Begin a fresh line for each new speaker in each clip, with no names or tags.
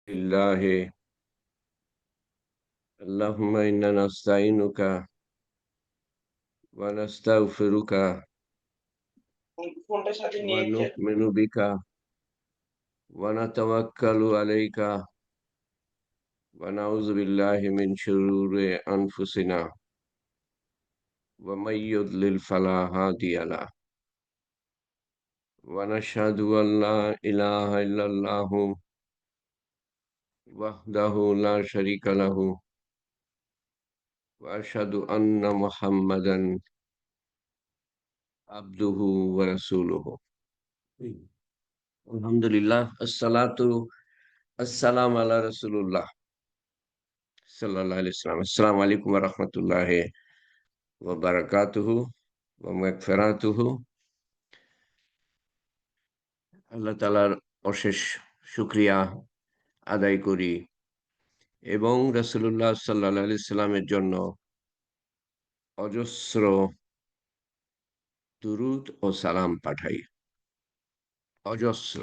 لله اللهم إنا نستعينك ونستغفرك
ফোনটা সাথে নিয়ে খেল।
ونؤمن بك ونتوكل عليك ونعوذ بالله من شرور أنفسنا ومن يضلل فلا هادي له ونشهد أن لا إله إلا الله وحده لا شريك له وأشهد أن محمدا عبده ورسوله الحمد لله الصلاة السلام على رسول الله সাল্লাল্লাহু আলাইহি ওয়াসাল্লাম। আসসালামু আলাইকুম ওয়া রাহমাতুল্লাহি ওয়া বারাকাতুহু ওয়া মাগফিরাতুহু। আল্লাহ তাআলার অশেষ শুকরিয়া আদায় করি এবং রাসূলুল্লাহ সাল্লাল্লাহু আলাইহি সাল্লামের জন্য অজস্র দুরূদ ও সালাম পাঠাই। অজস্র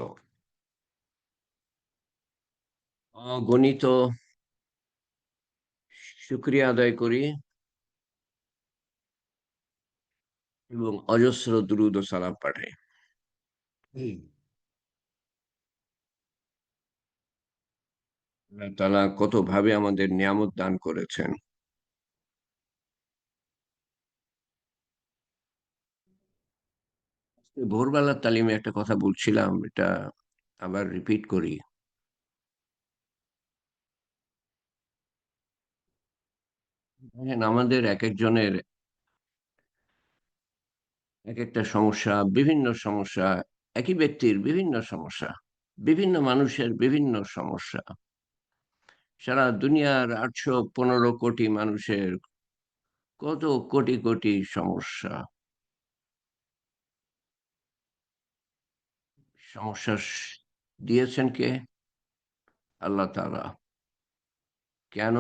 অগণিত শুকরিয়া আদায় করি এবং অজস্র দুরূদ ও সালাম পাঠাই। আল্লাহ তাআলা কতভাবে আমাদের নিয়ামত দান করেছেন। ভোরবেলার তালিমে একটা কথা বলছিলাম, এটা আবার রিপিট করি। দেখেন, আমাদের একেকজনের একেকটা সমস্যা, বিভিন্ন সমস্যা, একই ব্যক্তির বিভিন্ন সমস্যা, বিভিন্ন মানুষের বিভিন্ন সমস্যা। সারা দুনিয়ার 815 কোটি মানুষের কত কোটি কোটি সমস্যা। সমস্যা দিয়েছেন কে? আল্লাহ তাআলা। কেন?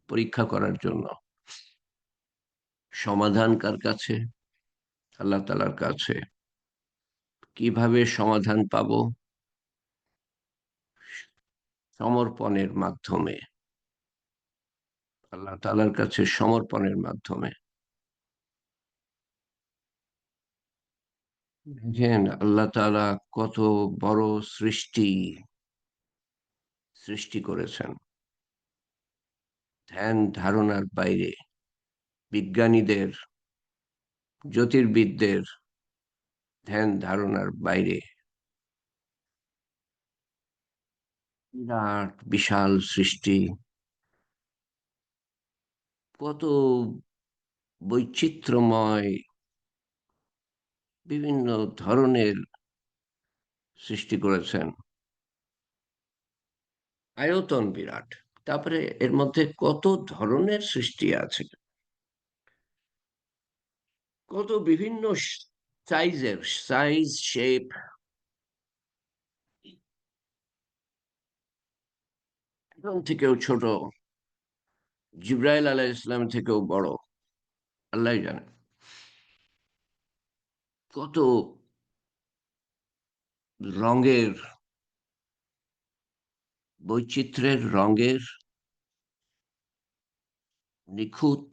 পরীক্ষা করার জন্য। সমাধান কার কাছে? আল্লাহ তাআলার কাছে। কিভাবে সমাধান পাবো? সমর্পণের মাধ্যমে। আল্লাহ তাআলার কাছে সমর্পণের মাধ্যমে। দেখেন, আল্লাহ তাআলা কত বড় সৃষ্টি করেছেন, ধ্যান ধারণার বাইরে। বিজ্ঞানীদের, জ্যোতির্বিদদের ধ্যান ধারণার বাইরে। বিরাট বিশাল সৃষ্টি, কত বৈচিত্র্যময়, বিভিন্ন ধরনের সৃষ্টি করেছেন। আয়তন বিরাট, তারপরে এর মধ্যে কত ধরনের সৃষ্টি আছে, কত বিভিন্ন সাইজের, সাইজ শেপ। একদম থেকেও ছোট, জিব্রাইল আলাইহিস সালাম থেকেও বড়, আল্লাহই জানে। কত রঙের, বৈচিত্র্যের রঙের, নিখুঁত,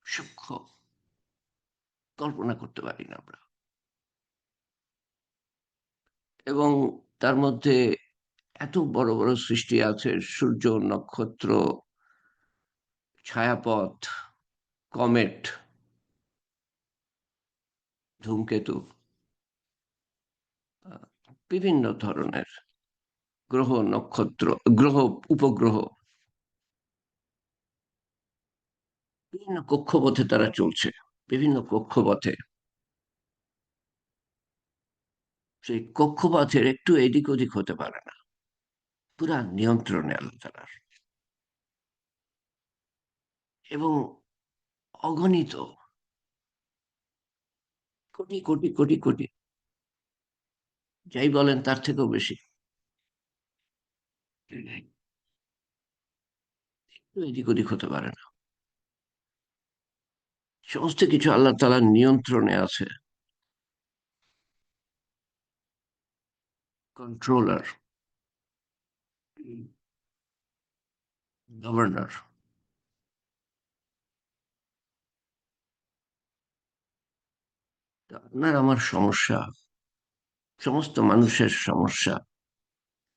সূক্ষ্ম, কল্পনা করতে পারি না আমরা। এবং তার মধ্যে এত বড় বড় সৃষ্টি আছে, সূর্য, নক্ষত্র, ছায়াপথ, কমেট, ধূমকেতু, বিভিন্ন ধরনের গ্রহ, নক্ষত্র, গ্রহ, উপগ্রহ, বিভিন্ন কক্ষপথে তারা চলছে, বিভিন্ন কক্ষপথে। সেই কক্ষপথের একটু এদিক ওদিক হতে পারে না, পুরা নিয়ন্ত্রণে আল্লাহ তাআলার। এবং অগণিত, কোটি কোটি কোটি কোটি, যাই বলেন তার থেকেও বেশি, একটু এদিক ওদিক হতে পারে না। সমস্ত কিছু আল্লাহ তাআলার নিয়ন্ত্রণে আছে। Controller, governor. আপনার আমার সমস্যা, সমস্ত মানুষের সমস্যা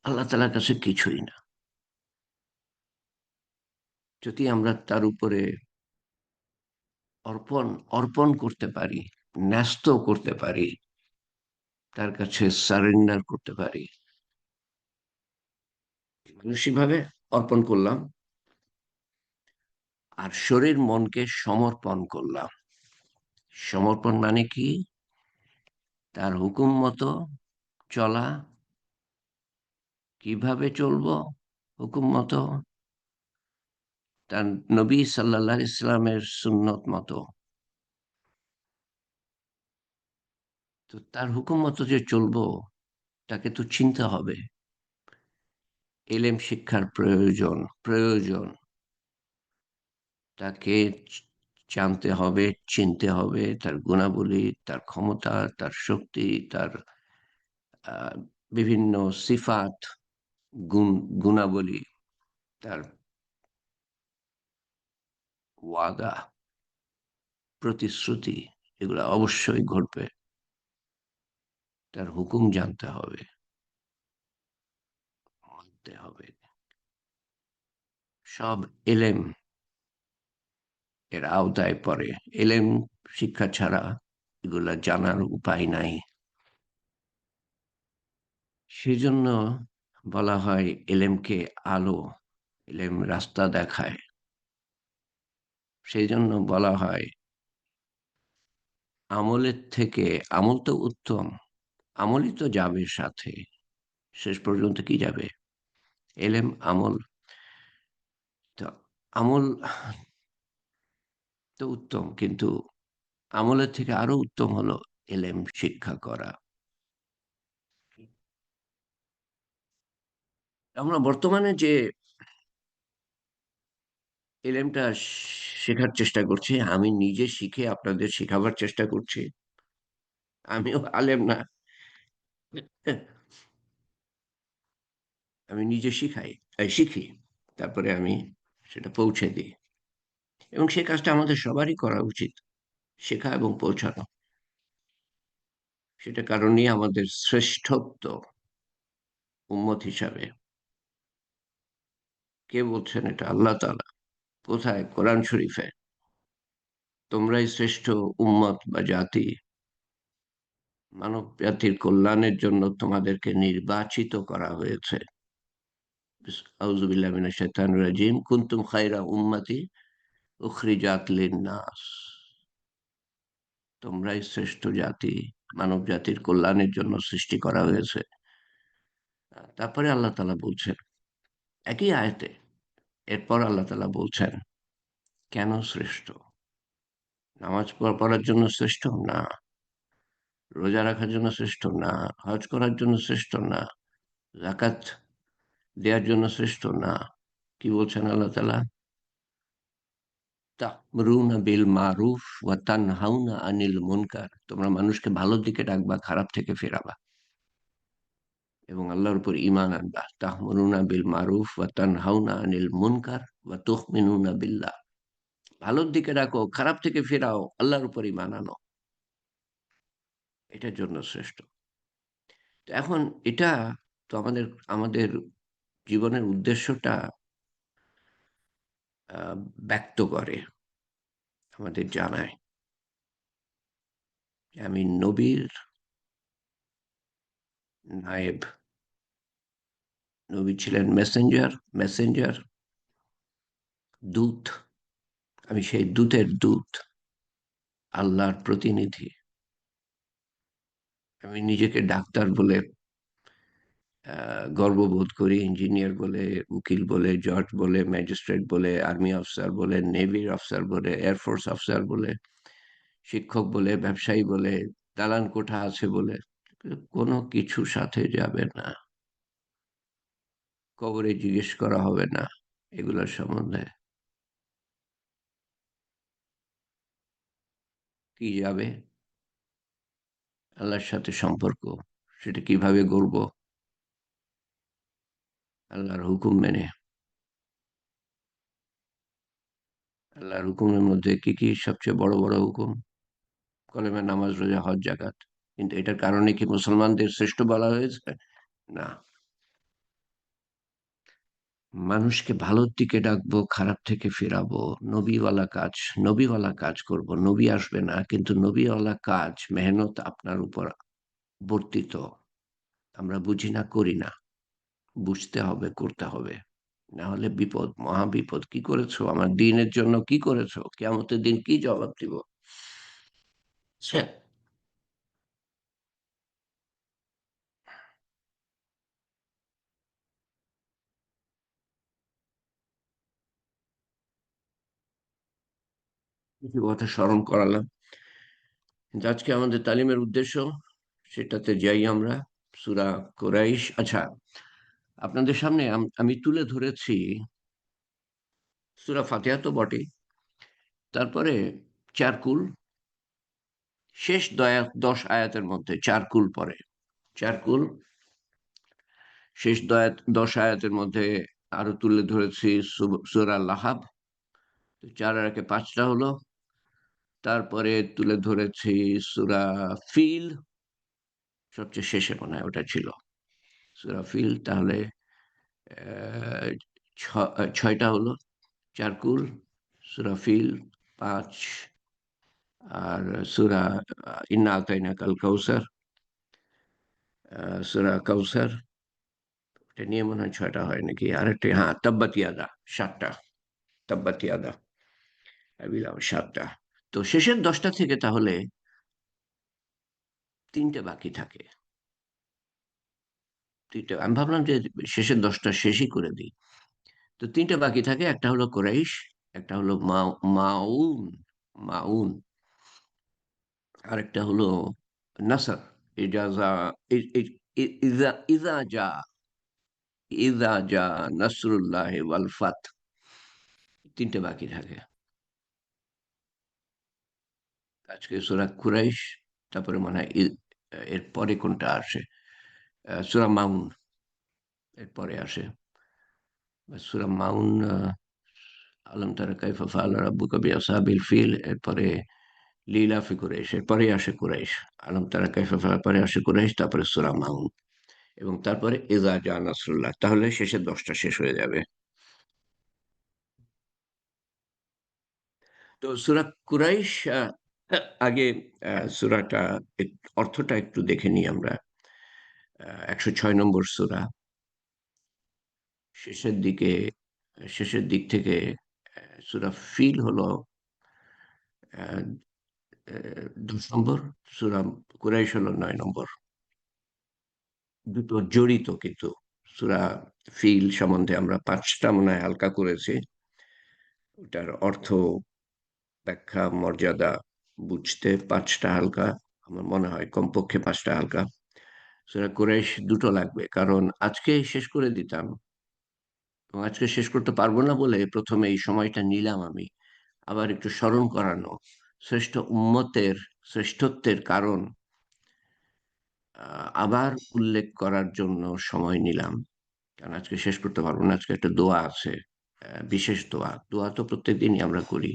আল্লাহ তাআলার কাছে কিছুই না। যদি আমরা তার উপরে অর্পণ অর্পণ করতে পারি, ন্যস্ত করতে পারি, তার কাছে সারেন্ডার করতে পারি, মানসিকভাবে অর্পণ করলাম, আর শরীর মনকে সমর্পণ করলাম। সমর্পণ মানে কি? তার হুকুম মতো চলা। কিভাবে চলবো হুকুম মতো? তার নবী সাল্লাল্লাহু আলাইহি ইসলামের সুন্নত মতো। তো তার হুকুম মতো যে চলবো, তাকে তো চিনতে হবে। এলেম শিক্ষার প্রয়োজন, প্রয়োজন। তাকে জানতে হবে, চিনতে হবে, তার গুণাবলী, তার ক্ষমতা, তার শক্তি, তার আহ, বিভিন্ন সিফাত, গুণ, গুণাবলী, তার ওয়াদা, প্রতিশ্রুতি, এগুলো অবশ্যই ঘটবে। তার হুকুম জানতে হবে, মানতে হবে। সব এলেম এর আওতায় পড়ে। এলেম শিক্ষা ছাড়া এগুলা জানার উপায় নাই। সেজন্য বলা হয় এলেমকে আলো, এলেম রাস্তা দেখায়। সেই জন্য বলা হয় আমলের থেকে, আমল তো উত্তম, আমলই তো যাবে সাথে, শেষ পর্যন্ত কি যাবে? এলেম, আমল। তো আমল তো উত্তম, কিন্তু আমলের থেকে আরো উত্তম হলো এলেম শিক্ষা করা। আমরা বর্তমানে যে এলেমটা শেখার চেষ্টা করছি, আমি নিজে শিখে আপনাদের শেখাবার চেষ্টা করছি। আমিও আলেম না, আমি নিজে শিখাই, শিখি, তারপরে আমি সেটা পৌঁছে দিই। এবং সে কাজটা আমাদের সবারই করা উচিত, শেখা এবং পৌঁছানো। সেটা কারণেই আমাদের শ্রেষ্ঠত্ব উম্মত হিসাবে। কে বলছেন এটা? আল্লাহ তাআলা। কোথায়? কোরআন শরীফে। তোমরাই শ্রেষ্ঠ উম্মত বা জাতি, মানব জাতির কল্যাণের জন্য তোমাদেরকে নির্বাচিত করা হয়েছে। আউযু বিল্লাহি মিনাশ শাইতানির রাজিম। কুনতুম খায়রা উম্মাতি উখরিজাত লিন-নাস। তোমরাই শ্রেষ্ঠ জাতি, মানব জাতির কল্যাণের জন্য সৃষ্টি করা হয়েছে। তারপরে আল্লাহ তাআলা বলছেন একই আয়াতে, এরপর আল্লাহ তাআলা বলছেন কেন শ্রেষ্ঠ? নামাজ পড়ার জন্য শ্রেষ্ঠ না, রোজা রাখার জন্য শ্রেষ্ঠ না, হজ করার জন্য শ্রেষ্ঠ না, যাকাত দেওয়ার জন্য শ্রেষ্ঠ না। কি বলছেন আল্লাহ তাআলা? তা'মুরুনা বিল মারুফ ওয়া তানহাউনা আনিল মুনকার। তোমরা মানুষকে ভালোর দিকে ডাকবা, খারাপ থেকে ফেরাবা, এবং আল্লাহর উপর ঈমান আনবা। তা'মুরুনা বিল মারুফ ওয়া তানহাউনা আনিল মুনকার ওয়া তু'মিনুনা বিল্লাহ। ভালোর দিকে ডাকো, খারাপ থেকে ফেরাও, আল্লাহর উপর ঈমান আনো। এটার জন্য শ্রেষ্ঠ। তো এখন এটা তো আমাদের আমাদের জীবনের উদ্দেশ্যটা ব্যক্ত করে, আমাদের জানায় যে আমি নবীর নায়েব। নবী ছিলেন মেসেঞ্জার, মেসেঞ্জার, দূত। আমি সেই দূতের দূত, আল্লাহর প্রতিনিধি। আমি নিজেকে ডাক্তার বলে গর্ববোধ করি, ইঞ্জিনিয়ার বলে, উকিল বলে, জজ বলে, ম্যাজিস্ট্রেট বলে, আর্মি অফিসার বলে, নেভির অফিসার বলে, এয়ারফোর্স অফিসার বলে, শিক্ষক বলে, ব্যবসায়ী বলে, দালান কোঠা আছে বলে, কোনো কিছু সাথে যাবে না। কবরে জিজ্ঞেস করা হবে না এগুলোর সম্বন্ধে। কি যাবে? আল্লাহর সাথে সম্পর্ক। সেটা কিভাবে গড়ব? আল্লাহর হুকুম মেনে। আল্লাহর হুকুমের মধ্যে কি কি সবচেয়ে বড় বড় হুকুম? কলেমা, নামাজ, রোজা, হজ, জাকাত। কিন্তু এটার কারণে কি মুসলমানদের শ্রেষ্ঠ বলা হয়েছে? না। মানুষকে ভালোর দিকে ডাকবো, খারাপ থেকে ফেরাবো, নবীওয়ালা কাজ, নবীওয়ালা কাজ করব। নবী আসবে না, কিন্তু নবীওয়ালা কাজ, মেহনত আপনার উপর বর্তিত। আমরা বুঝি না, করি না। বুঝতে হবে, করতে হবে। না হলে বিপদ, মহা বিপদ। কি করেছো আমার দিনের জন্য? কি করেছো? কিয়ামতের দিন কি জবাব দিব? ছ্যা, কিছু কথা স্মরণ করালাম। কিন্তু আজকে আমাদের তালিমের উদ্দেশ্য, সেটাতে যাই আমরা। সূরা কুরাইশ। আচ্ছা, আপনাদের সামনে আমি তুলে ধরেছি সূরা ফাতিহা তো বটেই। তারপরে ৪ কুল, শেষ ১০ আয়াতের মধ্যে ৪ কুল পড়ে। ৪ কুল, শেষ ১০ আয়াতের মধ্যে আরো তুলে ধরেছি সূরা লাহাব। ৪ আর একে ৫ টা হলো। তারপরে তুলে ধরেছি সূরা ফিল, সবচেয়ে শেষে মনে হয় ওটা ছিল। সূরা ফিল তাহলে অ্যা ছ ৬ টা হলো। ৪ কুল, সূরা ফিল ৫, আর সূরা ইন্না আতাইনাকাল কাউসার, সূরা কাউসার, এটা নিয়ে মনে হয় ৬ টা হয় নাকি? আরেকটা, হ্যাঁ, তাব্বাত ইয়াদা ৭ টা। তাব্বাত ইয়াদা আবি লাহাব ৭ টা। তো শেষের ১০ টা থেকে তাহলে ৩ টে বাকি থাকে। ৩ টে আমি ভাবলাম যে শেষের ১০ টা শেষই করে দেই। তো ৩ টে বাকি থাকে। একটা হলো কুরাইশ, একটা হলো মাউন, মাউন, আরেকটা হলো নাসর, ইজাজা, ই ই ই ইজা ইজা জা ইজা জা নাসরুল্লাহি ওয়াল ফাত। ৩ টে বাকি থাকে। আজকে সূরা কুরাইশ, তারপরে মনে হয় এর পরে কোনটা আসে? সূরা মাউন এর পরে আসে। সূরা মাউন, আলম তারা কাইফা ফাআলা রাব্বুকা বিআসহাবিল ফিল, এরপরে লিইলাফি কুরাইশ, এরপরেই আসে কুরাইশ। আলম তারা কাইফা ফাআলা, পরে আসে কুরাইশ, তারপরে সূরা মাউন, এবং তারপরে ইযা জা নাসরুল্লাহ। তাহলে শেষের ১০ টা শেষ হয়ে যাবে। তো সূরা কুরাইশ, আগে সূরাটা অর্থটা একটু দেখে নিই আমরা। ১০৬ নম্বর সূরা। শেষের দিকে, শেষের দিক থেকে সূরা ফিল হলো আ এ ১০ নম্বর, সূরা কুরাইশ হলো ৯ নম্বর। দুটো জড়িত কিন্তু। সূরা ফিল সম্বন্ধে আমরা ৫ টা মনে হয় হালকা করেছি। ওটার অর্থ, ব্যাখ্যা, মর্যাদা বুঝতে ৫ টা হালকা। আমার মনে হয় কমপক্ষে ৫ টা হালকা। সূরা কুরাইশ ২ টো লাগবে। কারণ আজকেই শেষ করে দিতাম। এবং আজকে শেষ করতে পারব না বলে ১ম এ এই সময়টা নিলাম আমি। আবার একটু স্মরণ করানো। শ্রেষ্ঠ উম্মতের শ্রেষ্ঠত্বের কারণ আ আবার উল্লেখ করার জন্য সময় নিলাম। কারণ আজকে শেষ করতে পারব না। আজকে একটা দোয়া আছে। বিশেষ দোয়া। দোয়া তো প্রত্যেকদিনই আমরা করি।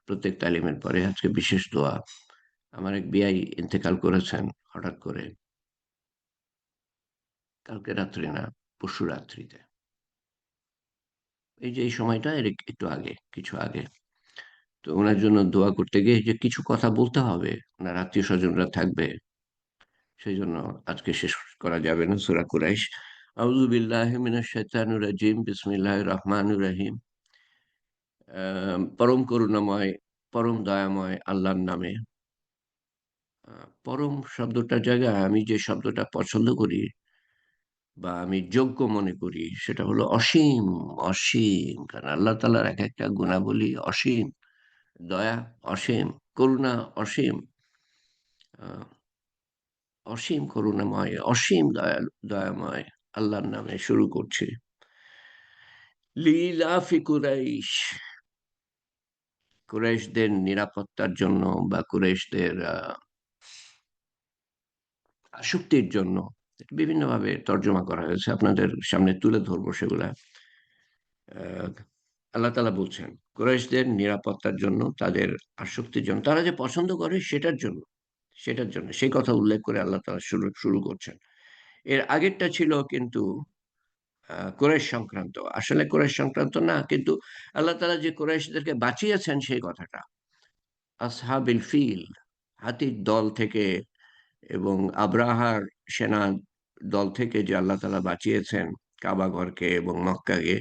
প্রত্যেক তালিমের পরে আজকে বিশেষ দোয়া। আমার এক বিয়াই ইন্তেকাল করেছেন হঠাৎ করে। কালকে রাত্রে না, পরশু রাত্রিতে। এই যে এই সময়টা এর একটু আগে, কিছু আগে। তো উনার জন্য দোয়া করতে গিয়ে যে কিছু কথা বলতে হবে। উনার আত্মীয়স্বজনরা থাকবে। সেজন্য আজকে শেষ করা যাবে না সূরা কুরাইশ। আউযু বিল্লাহি মিনাশ শাইতানির রাজিম। বিসমিল্লাহির রহমানির রহিম। পরম করুণাময়, পরম দয়াময় আল্লাহর নামে। আ পরম শব্দটার জায়গায় আমি যে শব্দটা পছন্দ করি বা আমি যোগ্য মনে করি সেটা হলো অসীম, অসীম। কারণ আল্লাহ তাআলার একেকটা গুণাবলী অসীম। দয়া অসীম, করুণা অসীম, আ অসীম করুণাময়, অসীম দয়ালু, দয়াময় আল্লাহর নামে শুরু করছি। লিইলাফি কুরাইশ, কুরাইশদের নিরাপত্তার জন্য বা কুরাইশদের আসক্তির জন্য বিভিন্নভাবে তর্জমা করা হয়েছে, আপনাদের সামনে তুলে ধরবো সেগুলা। আহ, আল্লাহ তাআলা বলছেন কুরাইশদের নিরাপত্তার জন্য, তাদের আসক্তির জন্য, তারা যে পছন্দ করে সেটার জন্য সেই কথা উল্লেখ করে আল্লাহ তাআলা শুরু শুরু করছেন। এর আগেরটা ছিল কিন্তু কুরাইশ সংক্রান্ত, আসলে কুরাইশ সংক্রান্ত না, কিন্তু আল্লাহ তাআলা যে কুরাইশদেরকে বাঁচিয়েছেন সেই কথাটা। আসহাবিল ফিল, হাতির দল থেকে এবং আব্রাহার সেনা দল থেকে যে আল্লাহ তাআলা বাঁচিয়েছেন কাবা ঘরকে এবং মক্কাকে,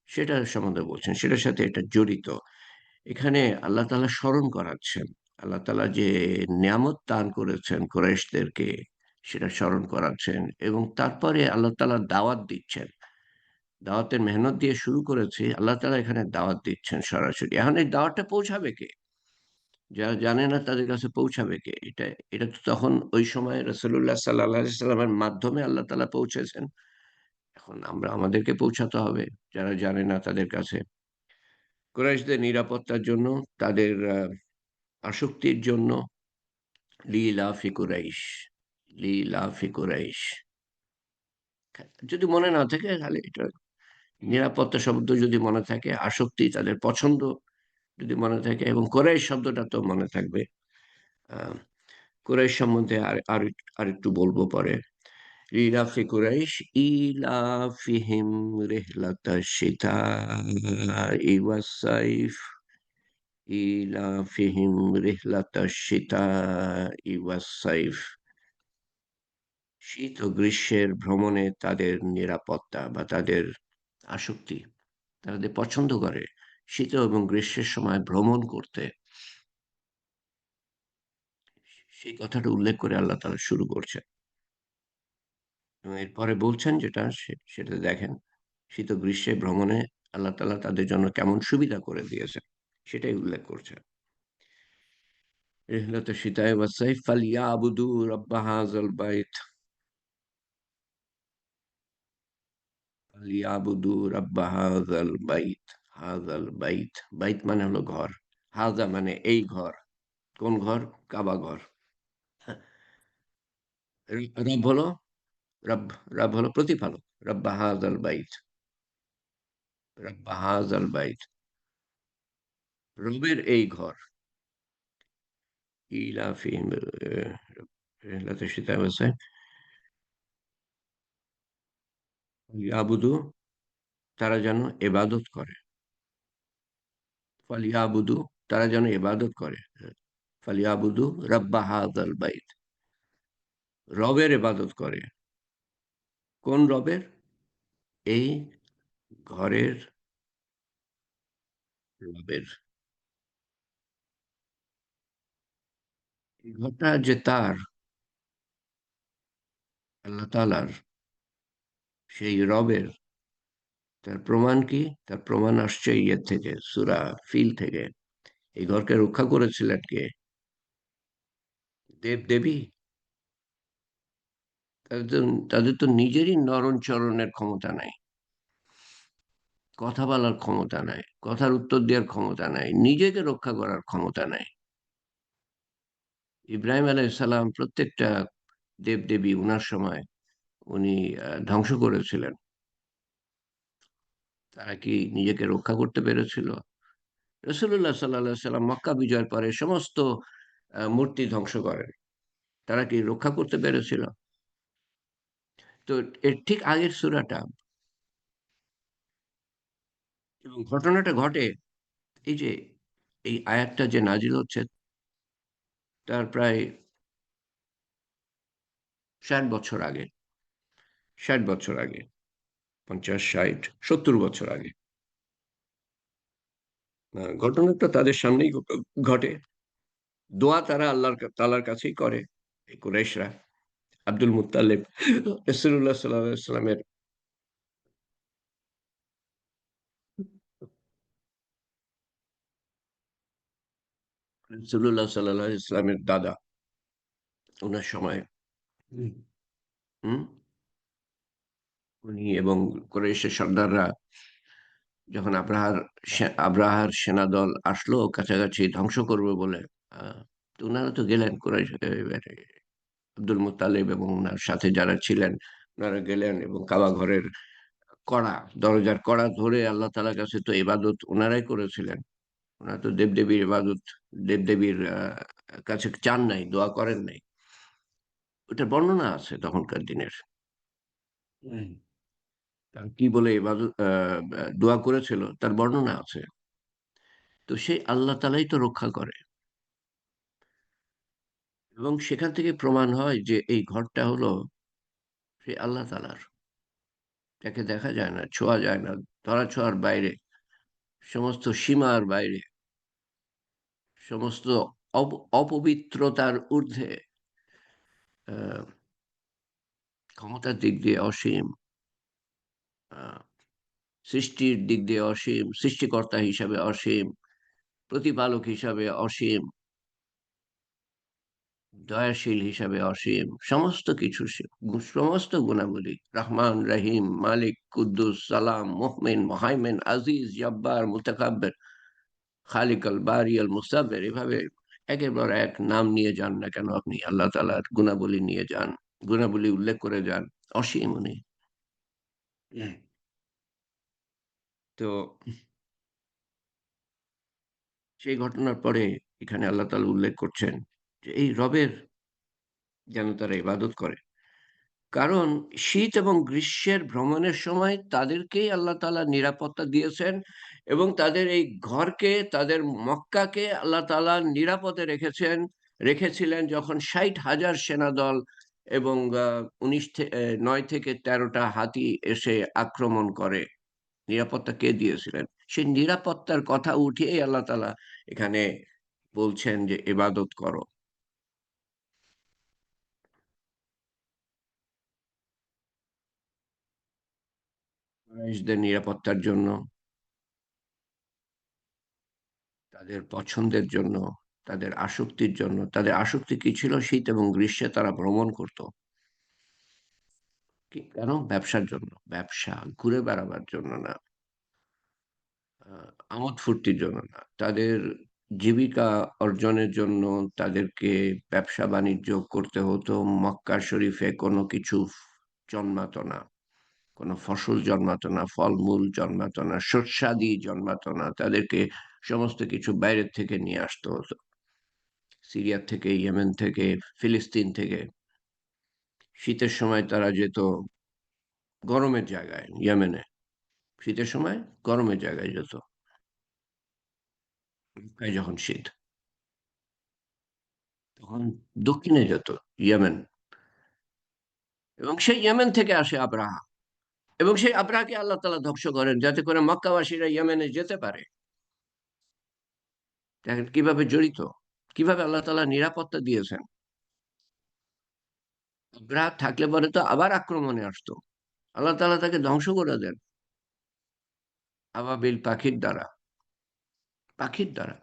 সেটার সম্বন্ধে বলছেন, সেটার সাথে এটা জড়িত। এখানে আল্লাহ তাআলা স্মরণ করাচ্ছেন আল্লাহ তাআলা যে নিয়ামত দান করেছেন কুরাইশদেরকে, সেটা স্মরণ করাচ্ছেন এবং তারপরে আল্লাহ তাআলা দাওয়াত দিচ্ছেন। দাওয়াতের মেহনত দিয়ে শুরু করেছি, আল্লাহ তাআলা এখানে দাওয়াত দিচ্ছেন সরাসরি। এখন এই দাওয়াতটা পৌঁছাবে কে? যারা জানে না তাদের কাছে পৌঁছাবে কে? এটা এটা তো তখন ওই সময় রাসূলুল্লাহ সাল্লাল্লাহু আলাইহি সাল্লামের মাধ্যমে আল্লাহ তাআলা পৌঁছেছেন। এখন আমাদেরকে পৌঁছাতে হবে যারা জানে না তাদের কাছে। কুরাইশদের নিরাপত্তার জন্য, তাদের আসক্তির জন্য, লিইলাফি কুরাইশ, লিইলাফি কুরাইশ। যদি মনে না থাকে তাহলে এটা নিরাপত্তা শব্দ যদি মনে থাকে, আসক্তি তাদের পছন্দ যদি মনে থাকে, এবং কুরাইশ শব্দটা তো মনে থাকবে। আহ, কুরাইশ সম্বন্ধে আর একটু বলবো পরে। লিইলাফি কুরাইশ ইলাফিহিম রিহলাতাশ শিতাই ওয়াস সাইফ, ইলাফিহিম রিহলাতাশ শিতাই ওয়াস সাইফ। শীত ও গ্রীষ্মের ভ্রমণে তাদের নিরাপত্তা বা তাদের আসক্তি, তাদের পছন্দ করে শীত এবং গ্রীষ্মের সময় ভ্রমণ করতে, সেই কথাটা উল্লেখ করে আল্লাহ তাআলা শুরু করছেন। এবং এরপরে বলছেন যেটা সেটা দেখেন, শীত ও গ্রীষ্মে ভ্রমণে আল্লাহ তাআলা তাদের জন্য কেমন সুবিধা করে দিয়েছেন, সেটাই উল্লেখ করছেন। রিহলাত শিতায় ওয়াস সাইফ ফালিয়াবুদু রাব্ব হাযাল বাইত, ফালিয়াবুদু রাব্ব হাযাল বাইত। হাযাল বাইত, বাইত মানে হলো ঘর, হাযা মানে এই ঘর। কোন ঘর? কাবা ঘর। হ্যাঁ, রব হলো, রব রব হলো প্রতিপালক। রব্বা হাযাল বাইত, রব্বা হাযাল বাইত, রবের এই ঘর। ইলাফিহিম রিহলাতাশ শিতা'i ওয়াস সাইফ লিয়াবুদু, তারা যেন ইবাদত করে। ফালিয়াবুদু, তারা যেন ইবাদত করে। ফালিয়াবুদু রাব্বা হাযাল বাইত, রবের ইবাদত করে। কোন রবের? এই ঘরের রবের। এই ঘরটা যে তার, আল্লাহ তাআলার, সেই রবের, তার প্রমাণ কি? তার প্রমাণ আসছে ইয়ে থেকে, সূরা ফিল থেকে। এই ঘরকে রক্ষা করেছিলেন কে? দেব-দেবী? তাদের তো নিজেরই নরণ-চরণের ক্ষমতা নাই। কথা বলার ক্ষমতা নাই। কথার উত্তর দেওয়ার ক্ষমতা নাই। নিজেকে রক্ষা করার ক্ষমতা নাই। ইব্রাহিম আলাইহিস সালাম প্রত্যেকটা দেব-দেবী উনার সময় উনি ধ্বংস করেছিলেন। তারা কি নিজেকে রক্ষা করতে পেরেছিল? রাসূলুল্লাহ সাল্লাল্লাহু আলাইহি সাল্লাম মক্কা বিজয়ের পরে সমস্ত মূর্তি ধ্বংস করেন। তারা কি রক্ষা করতে পেরেছিল? তো এর ঠিক আগের সূরাটা, এবং ঘটনাটা ঘটে এই যে এই আয়াতটা যে নাজিল হচ্ছে তার প্রায় ৬০ বছর আগে। ৬০ বছর আগে, ৫০, ৬০, ৭০ বছর আগে। ঘটনাটা তাদের সামনেই ঘটে। দোয়া তারা আল্লাহর তাআলার কাছেই করে, এই কুরাইশরা। আব্দুল মুত্তালিব রাসূলুল্লাহ সাল্লাল্লাহু আলাইহি ওয়াসাল্লামের, রাসূলুল্লাহ সাল্লাল্লাহু আলাইহি ওয়াসাল্লামের দাদা উনার সময়, হুম, হুম, উনি এবং কুরাইশের সর্দাররা যখন আব্রাহার সেনাদল আসলো কাছাকাছি ধ্বংস করবে বলে, তো উনারা তো গেলেন কুরাইশ, আব্দুল মুত্তালিব এবং ওনার সাথে যারা ছিলেন, ওনারা গেলেন এবং কাবা ঘরের কড়া, দরজার কড়া ধরে আল্লাহ তাআলার কাছে তো ইবাদত ওনারাই করেছিলেন। ওনারা তো দেবদেবীর ইবাদত, দেবদেবীর কাছে চান নাই, দোয়া করেন নাই। ওটার বর্ণনা আছে তখনকার দিনের। হুম। তারা কি বলে ইবাদত দোয়া করেছিল তার বর্ণনা আছে। তো সেই আল্লাহ তাআলাই তো রক্ষা করে। এবং সেখান থেকে প্রমাণ হয় যে এই ঘরটা হলো সেই আল্লাহ তাআলার। যাকে দেখা যায় না, ছোঁয়া যায় না, ধরা-ছোঁয়ার বাইরে, সমস্ত সীমার বাইরে, সমস্ত অপবিত্রতার ঊর্ধ্বে, আহ, ক্ষমতার দিক দিয়ে অসীম, আহ, সৃষ্টির দিক দিয়ে অসীম, সৃষ্টিকর্তা হিসাবে অসীম, প্রতিপালক হিসাবে অসীম, দয়াশীল হিসাবে অসীম, সমস্ত কিছু সমস্ত গুণাবলী, রহমান, রহিম, মালিক, কুদ্দুস, সালাম, মুহমিন, মুহাইমিন, আজিজ, জব্বার, মুতাকাব্বির, খালিক আল বারি আল মুস্তাবির, এভাবে একের পর এক নাম নিয়ে যান না কেন আপনি আল্লাহ তাআলার গুণাবলী নিয়ে যান, গুণাবলী উল্লেখ করে যান, অসীম উনি। হুম। তো সেই ঘটনার পরে এখানে আল্লাহ তাআলা উল্লেখ করছেন যে এই রবের যেন তারা ইবাদত করে। কারণ শীত এবং গ্রীষ্মের ভ্রমণের সময় তাদেরকেই আল্লাহ তাআলা নিরাপত্তা দিয়েছেন এবং তাদের এই ঘরকে, তাদের মক্কাকে আল্লাহ তাআলা নিরাপদে রেখেছিলেন যখন ৬০,০০০ সেনাদল এবং ৯ থেকে ১৩টা হাতি এসে আক্রমণ করে। নিরাপত্তা কে দিয়েছিলেন? সেই নিরাপত্তার কথা উঠিয়েই আল্লাহ তাআলা এখানে বলছেন যে ইবাদত করো। কুরাইশদের নিরাপত্তার জন্য, তাদের পছন্দের জন্য, তাদের আসক্তির জন্য। তাদের আসক্তি কি ছিল? শীত এবং গ্রীষ্মে তারা ভ্রমণ করত। কেন? ব্যবসার জন্য। ব্যবসা, ঘুরে বেড়াবার জন্য না। আমোদ ফুর্তির জন্য না। তাদের জীবিকা অর্জনের জন্য তাদেরকে ব্যবসা বাণিজ্য করতে হতো। মক্কা শরীফে কোনো কিছু জন্মাতো না। কোনো ফসল জন্মাতো না, ফলমূল জন্মাতো না, শস্যাদি জন্মাতো না। তাদেরকে সমস্ত কিছু বাইরের থেকে নিয়ে আসতে হতো। সিরিয়া থেকে, ইয়েমেন থেকে, ফিলিস্তিন থেকে। শীতের সময় তারা যেত গরমের জায়গায়, ইয়েমেনে। শীতের সময় গরমের জায়গায় যেত। মক্কায় যখন শীত, তখন দক্ষিণে যেত, ইয়েমেন। এবং সেই ইয়েমেন থেকে আসে আব্রাহা। এবং সেই আব্রাহাকে আল্লাহ তাআলা ধ্বংস করেন যাতে করে মক্কাবাসীরা ইয়েমেনে যেতে পারে। দেখেন কিভাবে জড়িত, কিভাবে আল্লাহ তাআলা নিরাপত্তা দিয়েছেন। আব্রাহা থাকলে পরে তো আবার আক্রমণে আসতো। আল্লাহ তাআলা তাকে ধ্বংস করে দেন আবাবিল পাখির দ্বারা। পাখির দ্বারা।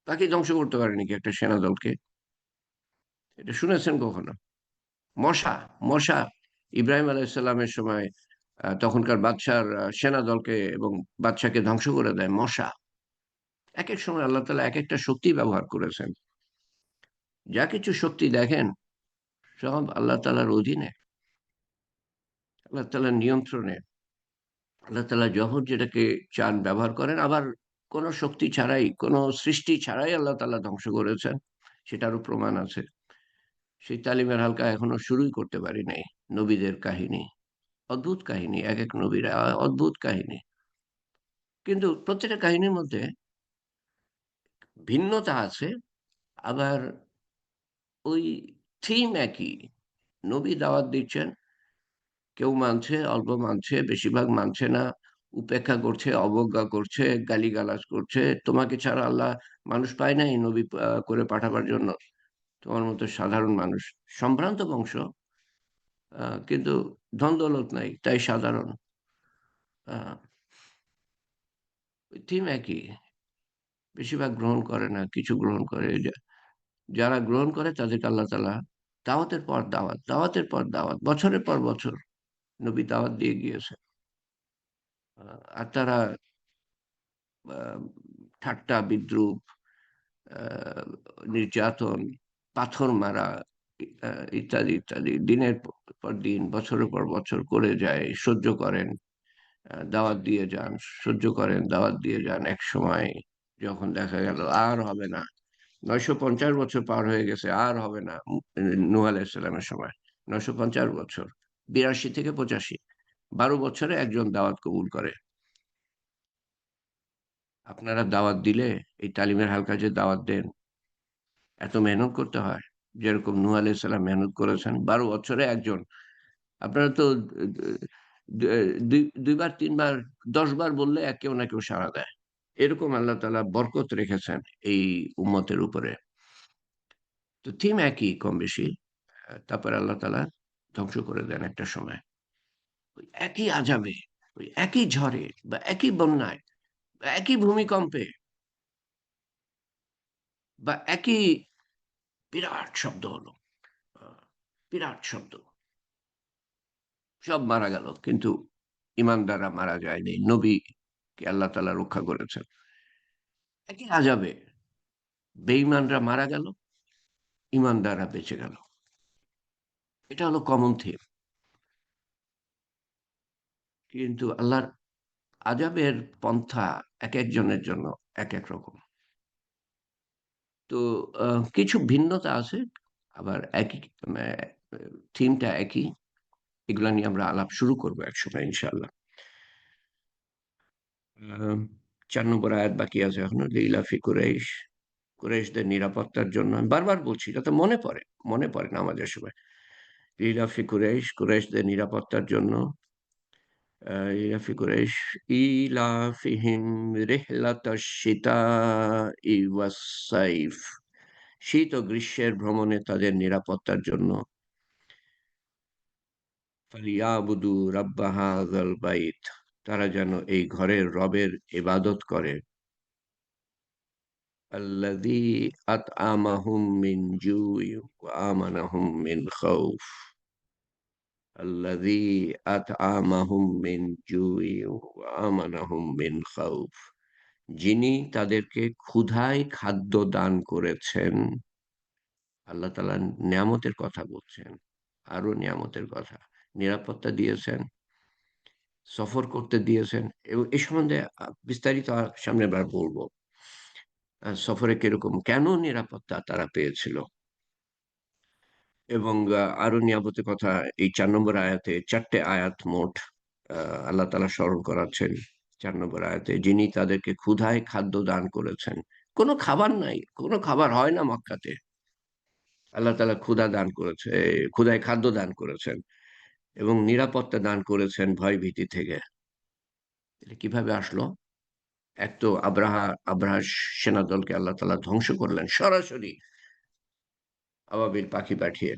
পাখি ধ্বংস করতে পারে নাকি একটা সেনাদলকে? এটা শুনেছেন কখনো? মশা, মশা ইব্রাহিম আলাইহিসসালামের সময় তখনকার বাদশার সেনাদলকে এবং বাদশাকে ধ্বংস করে দেয় মশা। একেক সময় আল্লাহ তাআলা একেকটা শক্তি ব্যবহার করেছেন। যা কিছু শক্তি দেখেন সব আল্লাহ তাআলার অধীনে, আল্লাহ তাআলার নিয়ন্ত্রণে। আল্লাহ তাআলা যখন যেটাকে চান ব্যবহার করেন, আবার কোন শক্তি ছাড়াই, কোন সৃষ্টি ছাড়াই আল্লাহ তাআলা ধ্বংস করেছেন। সেটারও প্রমাণ আছে। সেই তালিমের হালকা এখনো শুরুই করতে পারি নাই। নবীদের কাহিনী, অদ্ভুত কাহিনী, একেক নবীর অদ্ভুত কাহিনী। কিন্তু প্রত্যেকটা কাহিনীর মধ্যে ভিন্নতা আছে। আবার ওই থিম একই। নবী দাওয়াত দিচ্ছেন, কেউ মানছে, অল্প মানছে, বেশিরভাগ মানছে না, উপেক্ষা করছে, অবজ্ঞা করছে, গালিগালাজ করছে। তোমাকে ছাড়া আল্লাহ মানুষ পায় নাই নবী করে পাঠাবার জন্য। তোমার মতো সাধারণ মানুষ, সম্ভ্রান্ত বংশ, কিন্তু ধন দৌলত নাই, তাই সাধারণ। আহ, ওই থিম একই। বেশিরভাগ গ্রহণ করে না, কিছু গ্রহণ করে। যারা গ্রহণ করে তাদেরকে আল্লাহ তাআলা দাওয়াতের পর দাওয়াত, দাওয়াতের পর দাওয়াত, বছরের পর বছর নবী দাওয়াত দিয়ে গিয়েছে। আর তারা আহ, ঠাট্টা, বিদ্রূপ, আহ, নির্যাতন, পাথর মারা, ইত্যাদি ইত্যাদি দিনের পর দিন বছরের পর বছর করে যায়, সহ্য করেন, দাওয়াত দিয়ে যান, সহ্য করেন, দাওয়াত দিয়ে যান। এক সময় যখন দেখা গেল আর হবে না, 950 বছর পার হয়ে গেছে, আর হবে না। নূহ আলাইহিসসালামের সময় 950 বছর, 82 থেকে 85, 12 বছরে একজন দাওয়াত কবুল করে। আপনারা দাওয়াত দিলে, এই তালিমের হালকা যে দাওয়াত দেন, এত মেহনত করতে হয়। যেরকম নূহ আলাইহিসসালাম মেহনত করেছেন, 12 বছরে একজন। আপনারা তো দুইবার, তিনবার, 10 বার বললে কেউ না কেউ সাড়া দেয়। এরকম আল্লাহ তাআলা বরকত রেখেছেন এই উম্মতের উপরে। তো থিম একই কম বেশি। তারপরে আল্লাহ তাআলা ধ্বংস করে দেন একটা সময়। ওই একই আযাবে, ওই একই ঝড়ে বা একই বন্যায় বা একই ভূমিকম্পে বা একই বিরাট শব্দ হলো। আ বিরাট শব্দ। সব মারা গেল। কিন্তু ঈমানদাররা মারা যায়নি। নবীকে আল্লাহ তাআলা রক্ষা করেছেন। একই আযাবে বেঈমানরা মারা গেল, ঈমানদাররা বেঁচে গেল। এটা হলো কমন থিম। কিন্তু আল্লাহর আযাবের পন্থা একেকজনের জন্য একেক রকম। তো আ কিছু ভিন্নতা আছে। আবার একই মানে থিমটা একই। এগুলা নিয়ে আমরা আলাপ শুরু করব একসময় ইনশাআল্লাহ। আম ৪ নম্বর আয়াত বাকি আছে এখনো। লিইলাফি কুরাইশ। কুরাইশদের নিরাপত্তার জন্য আমি বারবার বলছি যাতে মনে পড়ে নামাজের সময়। লিইলাফি কুরাইশ, কুরাইশদের নিরাপত্তার জন্য লিইলাফি কুরাইশ ইলাফিহিম রিহলাতাশ শিতাই ওয়াস-সাইফ। শীত ও গ্রীষ্মের ভ্রমণে তাদের নিরাপত্তার জন্য ফালিয়াবুদু রাব্বা হাযাল বাইত, তারা যেন এই ঘরের রবের ইবাদত করে। আল্লাযী আত'আমাহুম মিন জু'ইন ওয়া আমানাহুম মিন খাউফ। আল্লাযী আত'আমাহুম মিন জু'ইন ওয়া আমানাহুম মিন খাউফ। যিনি তাদেরকে ক্ষুধায় খাদ্য দান করেছেন। আল্লাহ তাআলা নিয়ামতের কথা বলছেন। আরো নিয়ামতের কথা। নিরাপত্তা দিয়েছেন, সফর করতে দিয়েছেন এবং এ সম্বন্ধে বিস্তারিত সামনের বার বলব। সফরে কিরকম কেন নিরাপত্তা তারা পেয়েছিল এবং আরো নিয়ামতের কথা এই ৪ নম্বর আয়াতে ৪ টে আয়াত মোট আল্লাহ তাআলা স্মরণ করাচ্ছেন। ৪ নম্বর আয়াতে যিনি তাদেরকে ক্ষুধায় খাদ্য দান করেছেন। কোন খাবার নাই, কোন খাবার হয় না মক্কাতে। আল্লাহ তাআলা ক্ষুধায় খাদ্য দান করেছেন এবং নিরাপত্তা দান করেছেন ভয়ভীতি থেকে। এটা কিভাবে আসলো? এক তো আব্রাহার সেনাদলকে আল্লাহ তাআলা ধ্বংস করলেন সরাসরি আবাবিল পাখি পাঠিয়ে।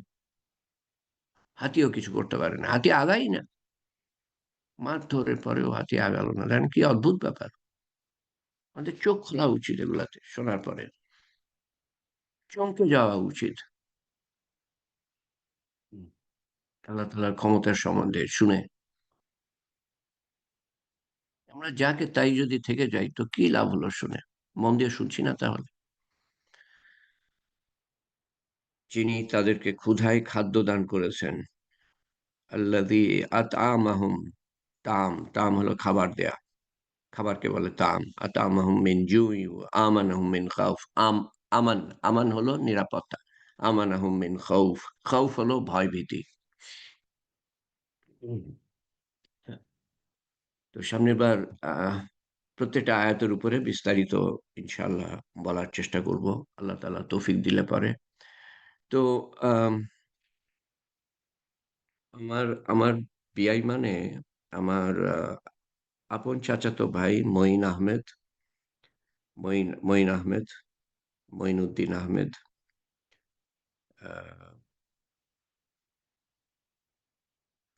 হাতিও কিছু করতে পারে না। হাতি আগায়ই না। মারধরের পরেও হাতি আগালো না। দেখেন কি অদ্ভুত ব্যাপার। আমাদের চোখ খোলা উচিত এগুলাতে শোনার পরে। চমকে যাওয়া উচিত। হুম। আল্লাহ তাআলার ক্ষমতার সম্বন্ধে শুনে। আমরা যাকে তাই যদি থেকে যাই তো কি লাভ হলো শুনে? মন দিয়ে শুনছি না তাহলে? যিনি তাদেরকে ক্ষুধায় খাদ্য দান করেছেন। আল্লাযী আত'আমাহুম, তাম হলো খাবার দেয়া। খাবারকে বলে তাম। আতামাহুম মিন জুই ওয়া আমানাহুম মিন খাউফ। আমান, আমান হলো নিরাপত্তা। আমানাহুম মিন খাউফ। খাউফ হলো ভয়ভীতি। হুম। হ্যাঁ, তো সামনের বার প্রত্যেকটা আয়াতের উপরে বিস্তারিত ইনশাআল্লাহ বলার চেষ্টা করব। আল্লাহ তাআলা তৌফিক দিলে পারে। তো আম আমার আমার পিয়াই মানে আমার আপন চাচাতো ভাই মঈন আহমেদ, মঈনউদ্দিন আহমেদ। আ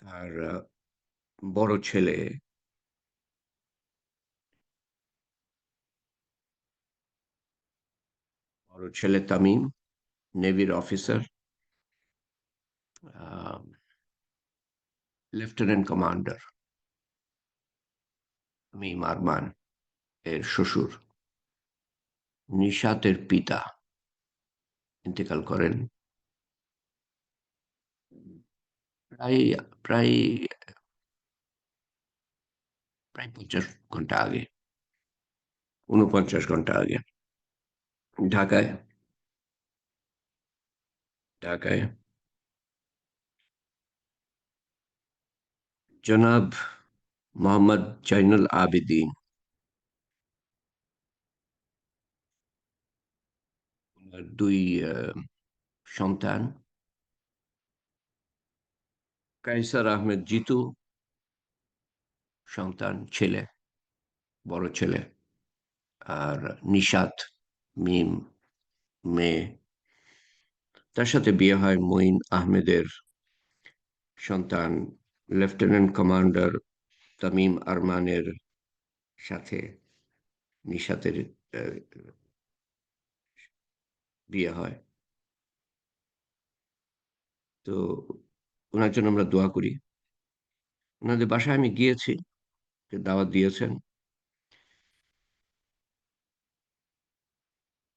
তার বড় ছেলে তামিম, নেভির অফিসার, আ লেফটেন্যান্ট কমান্ডার মিম আরমান এর শ্বশুর। নিশাতের পিতা ইন্তেকাল করেন প্রায় প্রায় প্রায় 50 ঘন্টা আগে, 49 ঘন্টা আগে। ঢাকায়। ঢাকায়। জনাব মোহাম্মদ জৈনুল আবেদিন। ওনার দুই সন্তান, কাইসার আহমেদ জিতু সন্তান, ছেলে, বড় ছেলে, আর নিশাত মিম মেয়ে। তার সাথে বিয়ে হয় মঈন আহমেদের সন্তান লেফটেন্যান্ট কমান্ডার তামিম আরমানের সাথে। নিশাতের আহ, বিয়ে হয়। তো ওনার জন্য আমরা দোয়া করি। ওনাদের বাসায় আমি গিয়েছি, যে দাওয়াত দিয়েছেন।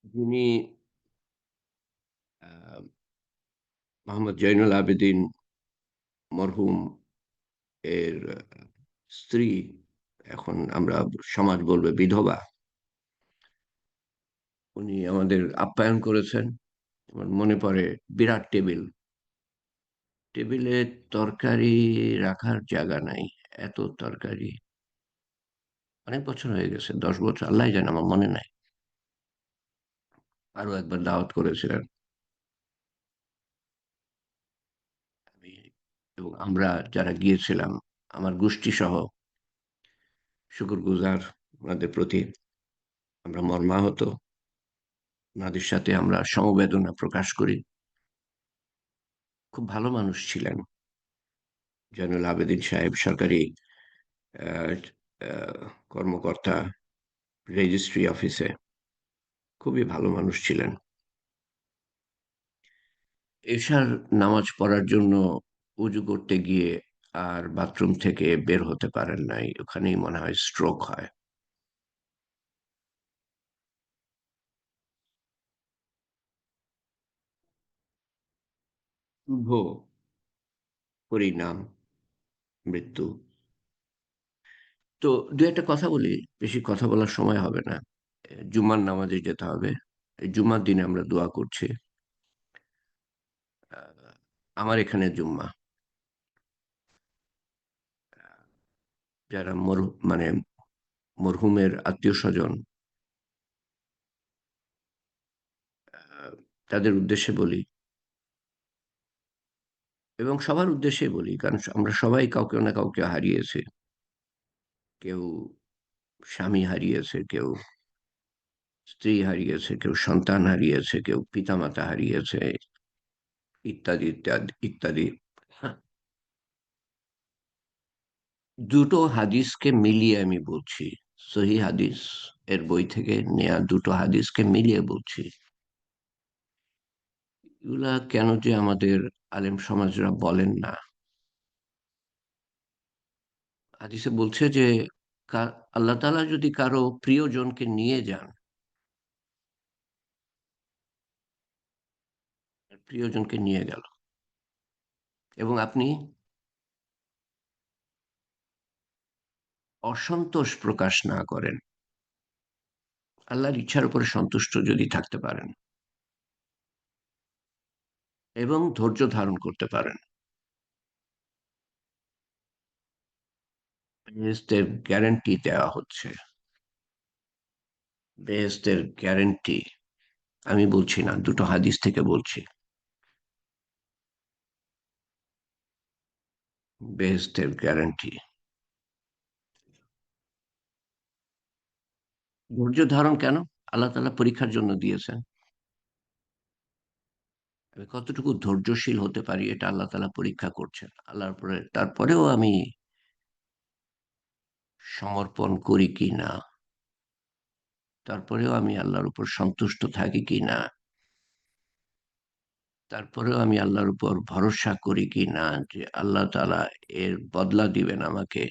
যিনি আহ, মোহাম্মদ জৈনুল আবেদিন মরহুম এর স্ত্রী, এখন আমরা সমাজ বলবে বিধবা, উনি আমাদের আপ্যায়ন করেছেন। আমার মনে পড়ে, বিরাট টেবিল, টেবিলে তরকারি রাখার জায়গা নাই, এত তরকারি। অনেক বছর হয়ে গেছে, 10 বছর, আল্লাহ জানে, আমার মনে নাই। আরো একবার দাওয়াত করেছিলেন। আমি এবং আমরা যারা গিয়েছিলাম, আমার গোষ্ঠী সহ, শুকরগুজার ওনাদের প্রতি। আমরা মর্মাহত, ওনাদের সাথে আমরা সমবেদনা প্রকাশ করি। খুব ভালো মানুষ ছিলেন জয়নুল আবেদিন সাহেব, সরকারি আহ, আহ, কর্মকর্তা, রেজিস্ট্রি অফিসে। খুবই ভালো মানুষ ছিলেন। এশার নামাজ পড়ার জন্য উজু করতে গিয়ে আর বাথরুম থেকে বের হতে পারেন নাই, ওখানেই মনে হয় স্ট্রোক হয়। শুভ পরিণাম, মৃত্যু। তো দু একটা কথা বলি, বেশি কথা বলার সময় হবে না। জুম্মার নামাজে যেতে হবে। এই জুম্মার দিনে আমরা দোয়া করছি। আহ, আমার এখানে জুম্মা, যারা মানে মরহুমের আত্মীয় স্বজন, তাদের উদ্দেশ্যে বলি, এবং সবার উদ্দেশ্যে বলি, কারণ আমরা সবাই কাউকে না কাউকে হারিয়েছি। কেউ স্বামী হারিয়েছে, কেউ স্ত্রী হারিয়েছে, কেউ সন্তান হারিয়েছে, কেউ পিতামাতা হারিয়েছে, ইত্যাদি ইত্যাদি ইত্যাদি। হ্যাঁ, দুটো হাদিসকে মিলিয়ে আমি বলছি, সহি হাদিস এর বই থেকে নেয়া দুটো হাদিসকে মিলিয়ে বলছি। এগুলা কেন যে আমাদের আলেম সমাজরা বলেন না। হাদিসে বলছে যে আল্লাহ তাআলা যদি কারো প্রিয়জনকে নিয়ে যান, প্রিয়জনকে নিয়ে গেল, এবং আপনি অসন্তোষ প্রকাশ না করেন, আল্লাহর ইচ্ছার উপরে সন্তুষ্ট যদি থাকতে পারেন এবং ধৈর্য ধারণ করতে পারেন, বেহেশতের গ্যারান্টি দেওয়া হচ্ছে। বেহেশতের গ্যারান্টি আমি বলছি না, দুটো হাদিস থেকে বলছি। বেহেশতের গ্যারান্টি। ধৈর্য ধারণ কেন? আল্লাহ তাআলা পরীক্ষার জন্য দিয়েছেন। আমি কতটুকু ধৈর্যশীল হতে পারি, এটা আল্লাহ তাআলা পরীক্ষা করছেন। আল্লাহর পরে তারপরেও আমি সমর্পণ করি কি না, তারপরেও আমি আল্লাহর উপর সন্তুষ্ট থাকি কি না, তারপরেও আমি আল্লাহর উপর ভরসা করি কি না, যে আল্লাহ তাআলা এর বদলা দিবেন আমাকে।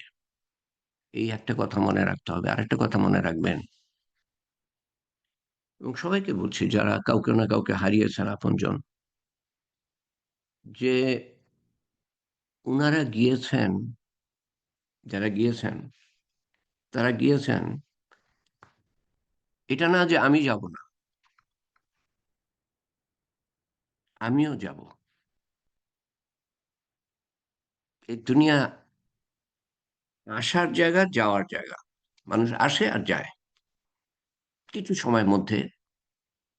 এই একটা কথা মনে রাখতে হবে। আরেকটা কথা মনে রাখবেন, এবং সবাইকে বলছি যারা কাউকে না কাউকে হারিয়েছেন আপনজন, যে ওনারা গিয়েছেন, যারা গিয়েছেন তারা গিয়েছেন, এটা না যে আমি যাব না, আমিও যাব। এই দুনিয়া আসার জায়গা, যাওয়ার জায়গা। মানুষ আসে আর যায়, কিছু সময়ের মধ্যে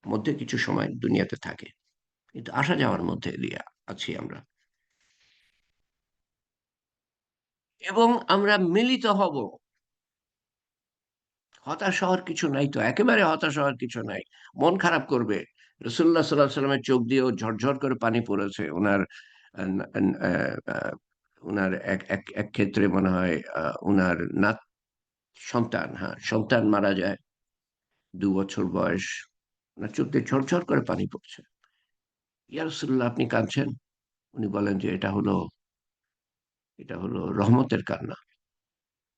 মধ্যে কিছু সময় দুনিয়াতে থাকে, কিন্তু আসা যাওয়ার মধ্যে দিয়ে আছি আমরা। এবং আমরা মিলিত হব। হতাশ হওয়ার কিছু নাই, তো একেবারে হতাশ হওয়ার কিছু নাই। মন খারাপ করবে? রসুল্লাহ সাল্লাহ সাল্লামের চোখ দিয়েও ঝরঝর করে পানি পড়েছে। ওনার আহ, আহ, ওনার এক এক এক ক্ষেত্রে মনে হয় ওনার নাত সন্তান, হ্যাঁ, সন্তান মারা যায়, 2 বছর বয়স। ওনার চোখ দিয়ে ঝরঝর করে পানি পড়ছে। ইয়া রাসূলুল্লাহ, আপনি কাঁদছেন? উনি বলেন যে এটা হলো রহমতের কান্না।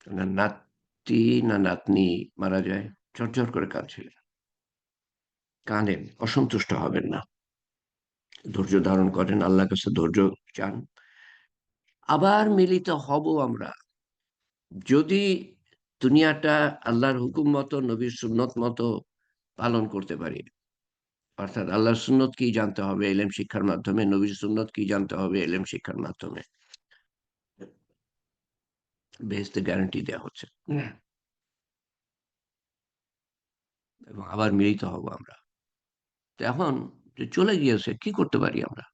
ওনার নাতি না নাতনি মারা যায়, ঝরঝর করে কাঁদছিলেন। কাঁদেন, অসন্তুষ্ট হবেন না, ধৈর্য ধারণ করেন, আল্লাহর কাছে ধৈর্য চান। আবার মিলিত হব আমরা, যদি দুনিয়াটা আল্লাহর হুকুম মতো, নবীর সুন্নত মতো পালন করতে পারি। অর্থাৎ আল্লাহর সুন্নত কি জানতে হবে এলেম শিক্ষার মাধ্যমে, নবীর সুন্নত কি জানতে হবে এলেম শিক্ষার মাধ্যমে। বেহেশতের গ্যারান্টি দেওয়া হচ্ছে। এবং আবার মিলিত হব আমরা। তো এখন যে চলে গিয়েছে, কি করতে পারি আমরা?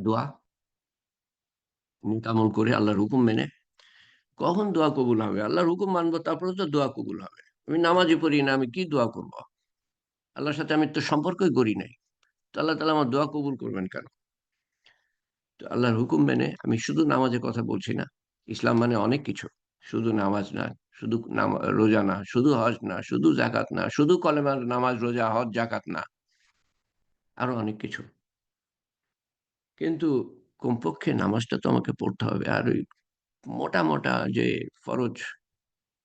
দোয়া, নেক আমল করে আল্লাহর হুকুম মেনে। কখন দোয়া কবুল হবে? আল্লাহর হুকুম মানবো, তারপরে তো দোয়া কবুল হবে। আমি নামাজই পড়ি না, আমি কি দোয়া করব? আল্লাহর সাথে আমি তো সম্পর্কই করি নাই, তো আল্লাহ তালা আমার দোয়া কবুল করবেন কেন? তো আল্লাহর হুকুম মেনে, আমি শুধু নামাজের কথা বলছি না। ইসলাম মানে অনেক কিছু। শুধু নামাজ না, শুধু রোজা না, শুধু হজ না, শুধু জাকাত না, শুধু কলেমার নামাজ রোজা হজ জাকাত না, আরো অনেক কিছু। কিন্তু কমপক্ষে নামাজটা তো আমাকে পড়তে হবে। আর ওই মোটা মোটা যে ফরজ,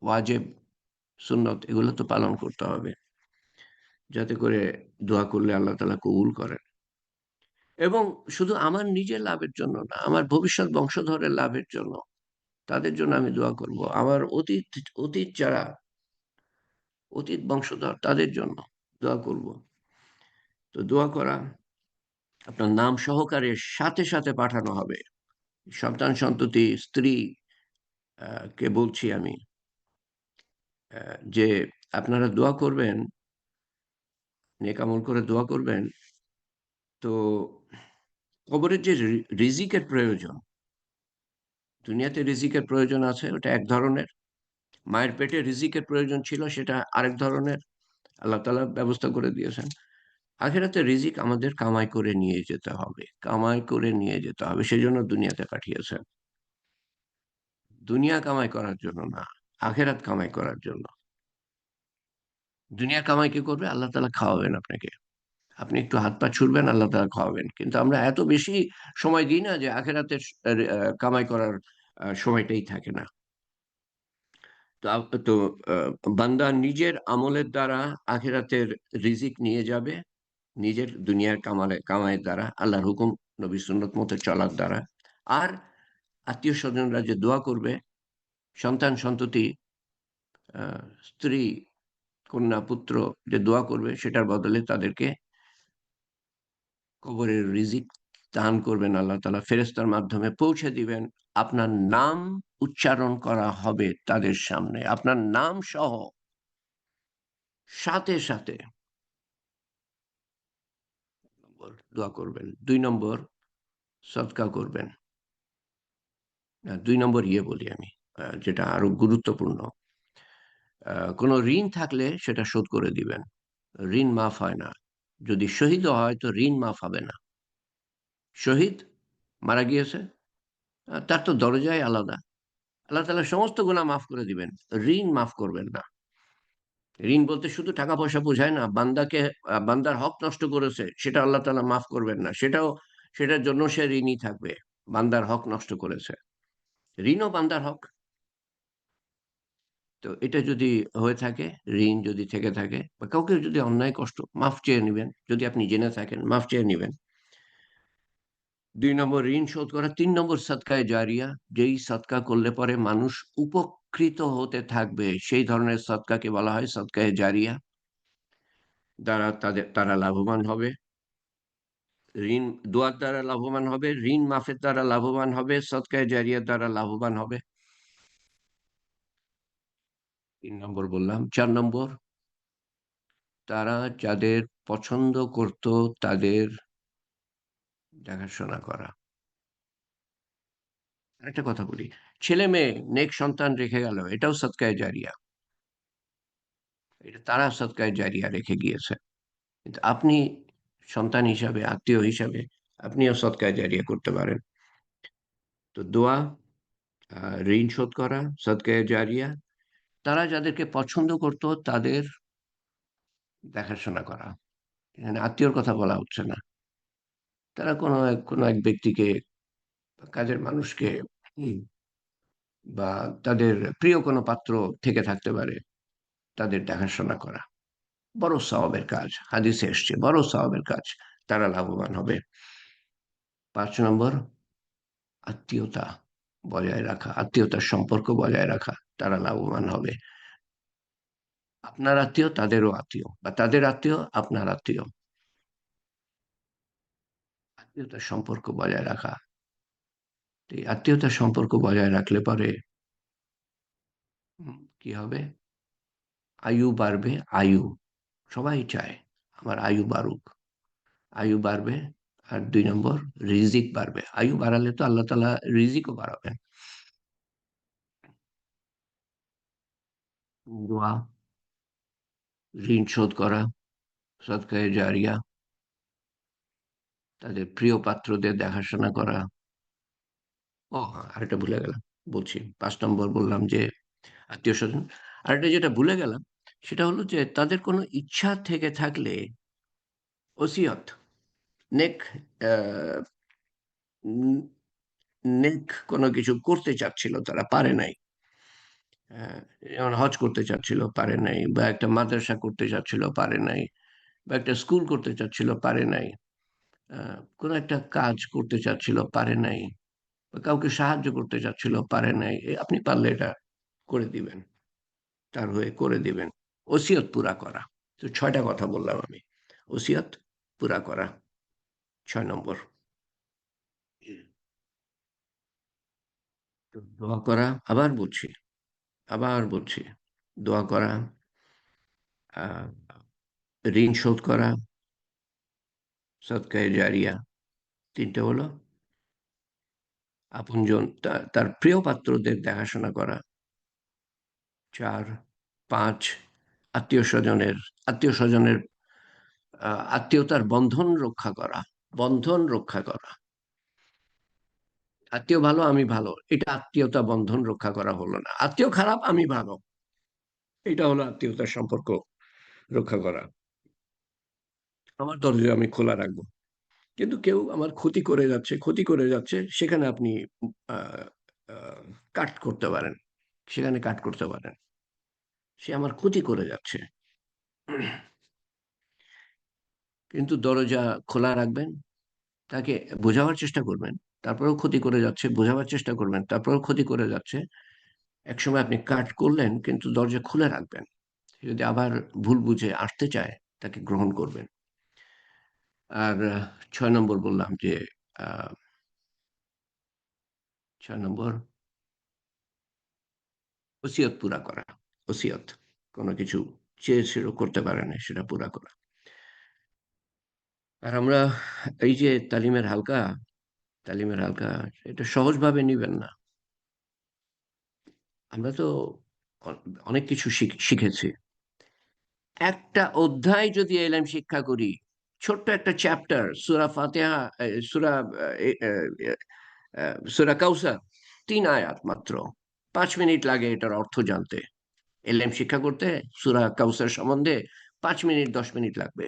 ওয়াজেব, সুন্নত, এগুলো তো পালন করতে হবে, যাতে করে দোয়া করলে আল্লাহ তাআলা কবুল করেন। এবং শুধু আমার নিজের লাভের জন্য না, আমার ভবিষ্যৎ বংশধরের লাভের জন্য, তাদের জন্য আমি দোয়া করব। আমার অতীত অতীত যারা অতীত বংশধর, তাদের জন্য দোয়া করব। তো দোয়া করা আপনার নাম সহকারে সাথে সাথে পাঠানো হবে। সন্তান সন্ততি, স্ত্রী, কে বলছি আমি, যে আপনারা দোয়া করবেন, নেক আমল করে দোয়া করবেন। তো কবরের যে রিজিকের প্রয়োজন, দুনিয়াতে রিজিকের প্রয়োজন আছে, ওটা এক ধরনের। মায়ের পেটে রিজিকের প্রয়োজন ছিল, সেটা আরেক ধরনের। আল্লাহ তাআলা ব্যবস্থা করে দিয়েছেন। আখিরাতে রিজিক আমাদের কামাই করে নিয়ে যেতে হবে, কামাই করে নিয়ে যেতে হবে, সেজন্য দুনিয়াতে পাঠিয়েছেন। দুনিয়া কামাই করার জন্য না, আখিরাত কামাই করার জন্য। দুনিয়া কামাই কি করবে? আল্লাহ তাআলা খাওয়াবেন আপনাকে। আপনি একটু হাত পা ছুড়বেন, আল্লাহ তাআলা খাওয়াবেন। কিন্তু আমরা এত বেশি সময় দিই না যে আখিরাতের কামাই করার সময়টাই থাকে না। তো বান্দা নিজের আমলের দ্বারা আখিরাতের রিজিক নিয়ে যাবে, নিজের দুনিয়ার কামাইয়ের দ্বারা, আল্লাহর হুকুম নবী সুন্নত মতো চলার দ্বারা। আর আত্মীয় স্বজনরা যে দোয়া করবে, সন্তান সন্ততি, স্ত্রী, কন্যা, পুত্র যে দোয়া করবে, সেটার বদলে তাদেরকে কবরের রিজিক দান করবেন আল্লাহ তাআলা, ফেরেশতার মাধ্যমে পৌঁছে দিবেন। আপনার নাম উচ্চারণ করা হবে তাদের সামনে, আপনার নাম সহ, সাথে সাথে দোয়া করবেন। 2 নম্বর, সদকা করবেন। 2 নম্বর বলি আমি, যেটা আরো গুরুত্বপূর্ণ। কোনো ঋণ থাকলে সেটা শোধ করে দিবেন। ঋণ মাফ হয় না। যদি শহীদও হয় তো ঋণ মাফ হবে না। শহীদ মারা গিয়েছে, তার তো দরজাই আলাদা। আল্লাহ তাআলা সমস্ত গুনাহ মাফ করে দিবেন, ঋণ মাফ করবেন না। ঋণ বলতে শুধু টাকা পয়সা বোঝায় না। বান্দার হক নষ্ট করেছে, সেটা আল্লাহ তাআলা মাফ করবেন না। সেটার জন্য সে ঋণী থাকবে। বান্দার হক নষ্ট করেছে, ঋণও বান্দার হক। তো এটা যদি হয়ে থাকে, ঋণ যদি থেকে থাকে, বা কাউকে যদি অন্যায় কষ্ট, মাফ চেয়ে নিবেন। যদি আপনি জেনে থাকেন, মাফ চেয়ে নিবেন। 2 নম্বর ঋণ শোধ করা। 3 নম্বর সদকায়ে জারিয়া, যেই সদকা করলে পরে মানুষ উপকৃত হতে থাকবে সেই ধরনের সদকাকে বলা হয় সদকায়ে জারিয়া। তারা লাভবান হবে। ঋণ দোয়ার দ্বারা লাভবান হবে, ঋণ মাফের দ্বারা লাভবান হবে, সদকায়ে জারিয়ার দ্বারা লাভবান হবে। 3 নম্বর বললাম। 4 নম্বর, তারা যাদের পছন্দ করত তাদের দেখাশোনা করা। একটা কথা বলি, ছেলে মেয়ে নেক সন্তান রেখে গেল, এটাও সদকায়ে জারিয়া। এটা তারা সদকায়ে জারিয়া রেখে গিয়েছে। কিন্তু আপনি সন্তান হিসাবে, আত্মীয় হিসাবে আপনিও সদকায়ে জারিয়া করতে পারেন। তো দোয়া, ঋণ শোধ করা, সদকায়ে জারিয়া, তারা যাদেরকে পছন্দ করত তাদের দেখাশোনা করা। এখানে আত্মীয়র কথা বলা হচ্ছে না। তারা কোনো এক ব্যক্তিকে, কাজের মানুষকে, হুম, বা তাদের প্রিয় কোনো পাত্র থেকে থাকতে পারে, তাদের দেখাশোনা করা বড় সওয়াবের কাজ। হাদিসে এসছে বড় সওয়াবের কাজ, তারা লাভবান হবে। 5 নম্বর, আত্মীয়তা বজায় রাখা, আত্মীয়তার সম্পর্ক বজায় রাখা, তারা লাভবান হবে। আপনার আত্মীয় তাদেরও আত্মীয়, বা তাদের আত্মীয় আপনার আত্মীয়। আত্মীয়তার সম্পর্ক বজায় রাখা, এই আত্মীয়তার সম্পর্ক বজায় রাখলে পরে কি হবে? আয়ু বাড়বে। আয়ু, সবাই চায় আমার আয়ু বাড়ুক, আয়ু বাড়বে। আর 2 নম্বর, রিজিক বাড়বে। আয়ু বাড়ালে তো আল্লাহ তাআলা রিজিকও বাড়াবেন। দোয়া, ঋণ শোধ করা, সদকায়ে জারিয়া, তাদের প্রিয় পাত্রদের দেখাশোনা করা। আরেকটা ভুলে গেলাম, বলছি। 5 নম্বর বললাম যে আত্মীয় স্বজন। আরেকটা যেটা ভুলে গেলাম, সেটা হলো যে তাদের কোনো ইচ্ছা থেকে থাকলে ওসিয়ত, নেক, আহ, উম, নেক কোনো কিছু করতে চাচ্ছিল, তারা পারে নাই। যেমন হজ করতে চাচ্ছিল, পারে নাই, বা একটা মাদ্রাসা করতে চাচ্ছিল, পারে নাই, বা একটা স্কুল করতে চাচ্ছিল, পারে নাই, কোনো একটা কাজ করতে চাচ্ছিল, পারে নাই, বা কাউকে সাহায্য করতে চাচ্ছিল, পারে নাই। আপনি পারলে এটা করে দিবেন, তার হয়ে করে দিবেন। ওসিয়ত পুরা করা। তো 6টা কথা বললাম আমি। ওসিয়ত পুরা করা 6 নম্বর। তো দোয়া করা, আবার বলছি, দোয়া করা, আহ, ঋণ শোধ করা, সদকায়ে জারিয়া। 3টে হলো। আপনজন, তার প্রিয় পাত্রদের দেখাশোনা করা। 4, 5, আত্মীয় স্বজনের আত্মীয় স্বজনের আত্মীয়তার বন্ধন রক্ষা করা। বন্ধন রক্ষা করা। আত্মীয় ভালো আমি ভালো, এটা আত্মীয়তা বন্ধন রক্ষা করা হলো না। আত্মীয় খারাপ আমি ভালো, এটা হলো আত্মীয়তার সম্পর্ক রক্ষা করা। আমার দরজা আমি খোলা রাখবো, কিন্তু কেউ আমার ক্ষতি করে যাচ্ছে, সেখানে আপনি আহ, কাট করতে পারেন, সেখানে কাট করতে পারেন। সে আমার ক্ষতি করে যাচ্ছে, কিন্তু দরজা খোলা রাখবেন, তাকে বোঝাবার চেষ্টা করবেন, তারপরেও ক্ষতি করে যাচ্ছে, বোঝাবার চেষ্টা করবেন, তারপরেও ক্ষতি করে যাচ্ছে। একসময় আপনি কাট করলেন, কিন্তু দরজা খুলে রাখবেন। সে যদি আবার ভুল বুঝে আসতে চায়, তাকে গ্রহণ করবেন। আর 6 নম্বর বললাম যে, আহ 6 নম্বর, ওসিয়ত পুরা করা। ওসিয়ত, কোনো কিছু চেয়েছিল করতে পারে না, সেটা পুরা করা। আর আমরা এই যে তালিমের হালকা, এটা সহজভাবে নিবেন না। আমরা তো অনেক কিছু শিখেছি। একটা অধ্যায় যদি এলেম শিক্ষা করি, ছোট্ট একটা চ্যাপ্টার, সূরা ফাতিহা, সূরা সূরা কাউসার, 3 আয়াত মাত্র। 5 মিনিট লাগে এটার অর্থ জানতে। এলেম শিক্ষা করতে সূরা কাউসার সম্বন্ধে 5 মিনিট 10 মিনিট লাগবে।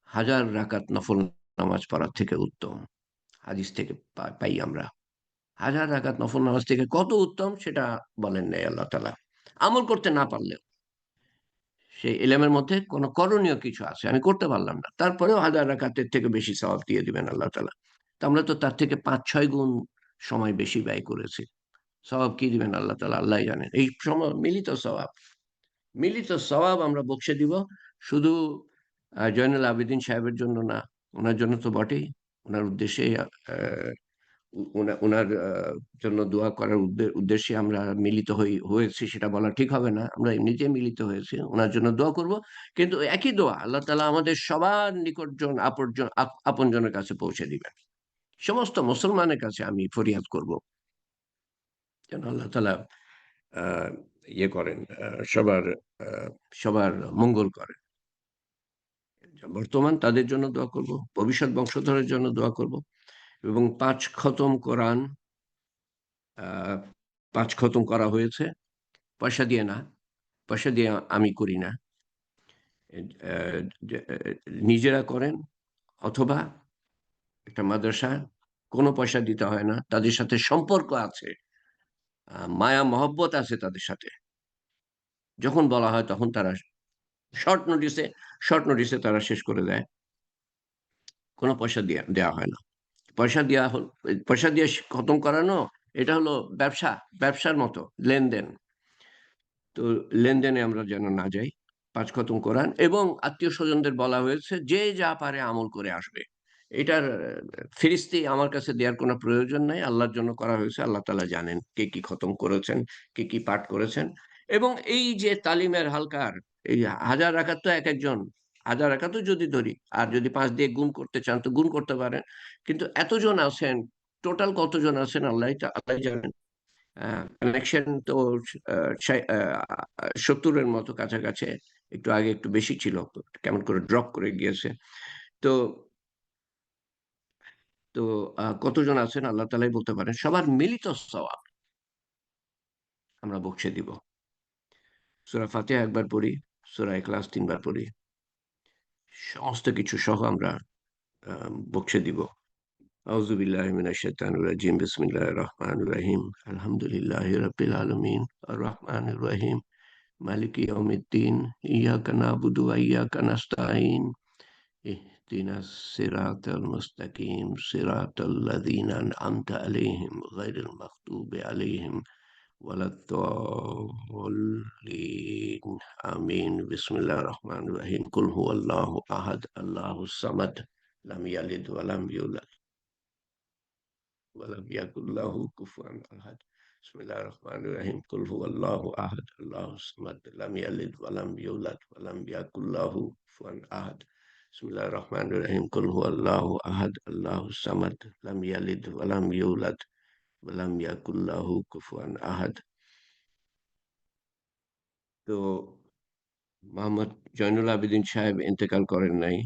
হাজার রাকাত নফল নামাজ পড়ার থেকে উত্তম। হাদিস থেকে পাই আমরা। হাজার রাকাত নফল নামাজ থেকে কত উত্তম সেটা বলেন নাই আল্লাহ তাআলা। আমল করতে না পারলেও সেই এলেমের মধ্যে কোনো করণীয় কিছু আছে, আমি করতে পারলাম না, তারপরেও হাজার রাকাতের থেকে বেশি সওয়াব দিয়ে দিবেন আল্লাহ তাআলা। তো আমরা তো তার থেকে ৫-৬ গুণ সময় বেশি ব্যয় করেছি। সওয়াব কি দিবেন আল্লাহ তাআলা আল্লাহই জানেন। এই মিলিত সওয়াব। মিলিত সওয়াব আমরা বকশে দিব। শুধু জয়নুল আবেদীন সাহেবের জন্য না, উনার জন্য তো বটেই। উনার উদ্দেশ্যেই উনার জন্য দোয়া করার উদ্দেশ্যে আমরা মিলিত হয়েছি সেটা বলা ঠিক হবে না। আমরা এমনিতেই মিলিত হয়েছি। উনার জন্য দোয়া করব। কিন্তু একই দোয়া আল্লাহ তাআলা আমাদের সবার নিকটজন আপনজনের কাছে পৌঁছে দিবেন। সমস্ত মুসলমানের কাছে আমি ফরিয়াদ করব। যেন আল্লাহ তাআলা আ ইয়ে করেন, সবার আ সবার মঙ্গল করেন। বর্তমান তাদের জন্য দোয়া করব। ভবিষ্যৎ বংশধরের জন্য দোয়া করব এবং ৫ খতম কোরআন আ ৫ খতম করা হয়েছে। পয়সা দিয়ে না। পয়সা দিয়ে আমি করি না। এড অ্যা যে নিজেরা করেন অথবা একটা মাদ্রাসা, কোনো পয়সা দিতে হয় না। তাদের সাথে সম্পর্ক আছে। মায়া মহব্বত আছে তাদের সাথে। যখন বলা হয় তখন তারা শর্ট নোটিসে শর্ট নোটিসে তারা শেষ করে দেয়। কোনো পয়সা দেয়া হয় না। পয়সা দিয়ে খতম করানো এটা হলো ব্যবসা, ব্যবসার মতো লেনদেন। তো লেনদেনে আমরা যেন না যাই। ৫ খতম কোরআন এবং আত্মীয়স্বজনদের বলা হয়েছে যে যা পারে আমল করে আসবে। এটার ফিরিস্তি আমার কাছে দেয়ার কোনো প্রয়োজন নাই। আল্লাহর জন্য করা হয়েছে। আল্লাহ তাআলা জানেন কে কি খতম করেছেন, কে কি পাঠ করেছেন এবং এই যে তালিমের হালকার এই ১০০০ রাকাত তো একেকজন ১০০০ রাকাতও যদি ধরি আর যদি ৫ দিয়ে গুণ করতে চান তো গুণ করতে পারেন। কিন্তু এতজন আছেন, টোটাল কতজন আছেন আল্লাহই জানেন। আ কানেকশন তো আ ছাই ৭০ এর মতো কাছাকাছি। একটু আগে একটু বেশি ছিল। কেমন করে ড্রপ করে গিয়েছে। তো তো কতজন আছেন আল্লাহ তাআলাই বলতে পারেন। সবার মিলিত সওয়াব আমরা বকশে দিব। সূরা ফাতিহা একবার পড়ি, সূরা ইখলাস ৩ বার পড়ি। সমস্ত কিছু সহ আমরা আ বকশে দিব। আউযু বিল্লাহি মিনাশ শাইতানির রাজিম। বিসমিল্লাহির রহমানির রহিম। আলহামদুলিল্লাহি রাব্বিল আলামিন। আর রহমানির রহিম। মালিকি ইয়াউমিদ্দিন। ইয়াকা না'বুদু ওয়া ইয়াকা নাস্তাঈন। ইহদিনাস সিরাতাল মুস্তাকিম। সিরাতাল লাযীনা আন'আমতা আলাইহিম গায়রিল মাগদুবি আলাইহিম ওয়ালাদ-দাল্লিন। আমিন। বিসমিল্লাহির রহমানির রহিম। কুল হুয়াল্লাহু আহাদ, আল্লাহুস সামাদ, লাম ইয়ালিদ ওয়া লাম ইউলাদ ولم يكن له كفوا أحد. بسم الله الرحمن الرحيم. قل هو الله أحد الله الصمد لم يلد ولم يولد ولم يكن له كفوا أحد. بسم الله الرحمن الرحيم. قل هو الله أحد الله الصمد لم يلد ولم يولد ولم يكن له كفوا أحد. তো মোহাম্মদ জয়নুল আবেদীন সাহেব ইন্তেকাল করেন নাই।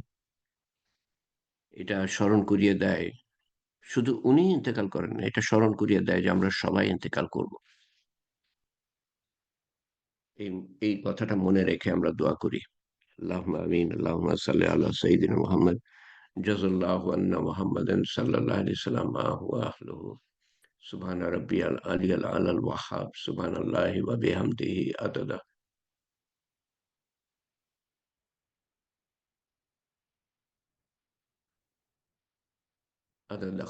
এটা স্মরণ করিয়ে দেয়। শুধু উনিই ইন্তেকাল করেন নাই। এটা স্মরণ করিয়ে দেয় যে আমরা সবাই ইন্তেকাল করব। এই এই কথাটা মনে রেখে আমরা দোয়া করি। আল্লাহুম্মা আমিন। আল্লাহুম্মা সাল্লি আলা সাইয়্যিদিনা মুহাম্মদ। জাযাল্লাহু আন্না মুহাম্মাদান সাল্লাল্লাহু আলাইহি ওয়াসাল্লাম মা হুয়া আহলুহু। সুবহানা রাব্বিয়াল আলিয়্যিল আ'লাল ওয়াহ্হাব। সুবহানাল্লাহি ওয়া বিহামদিহি আদাদা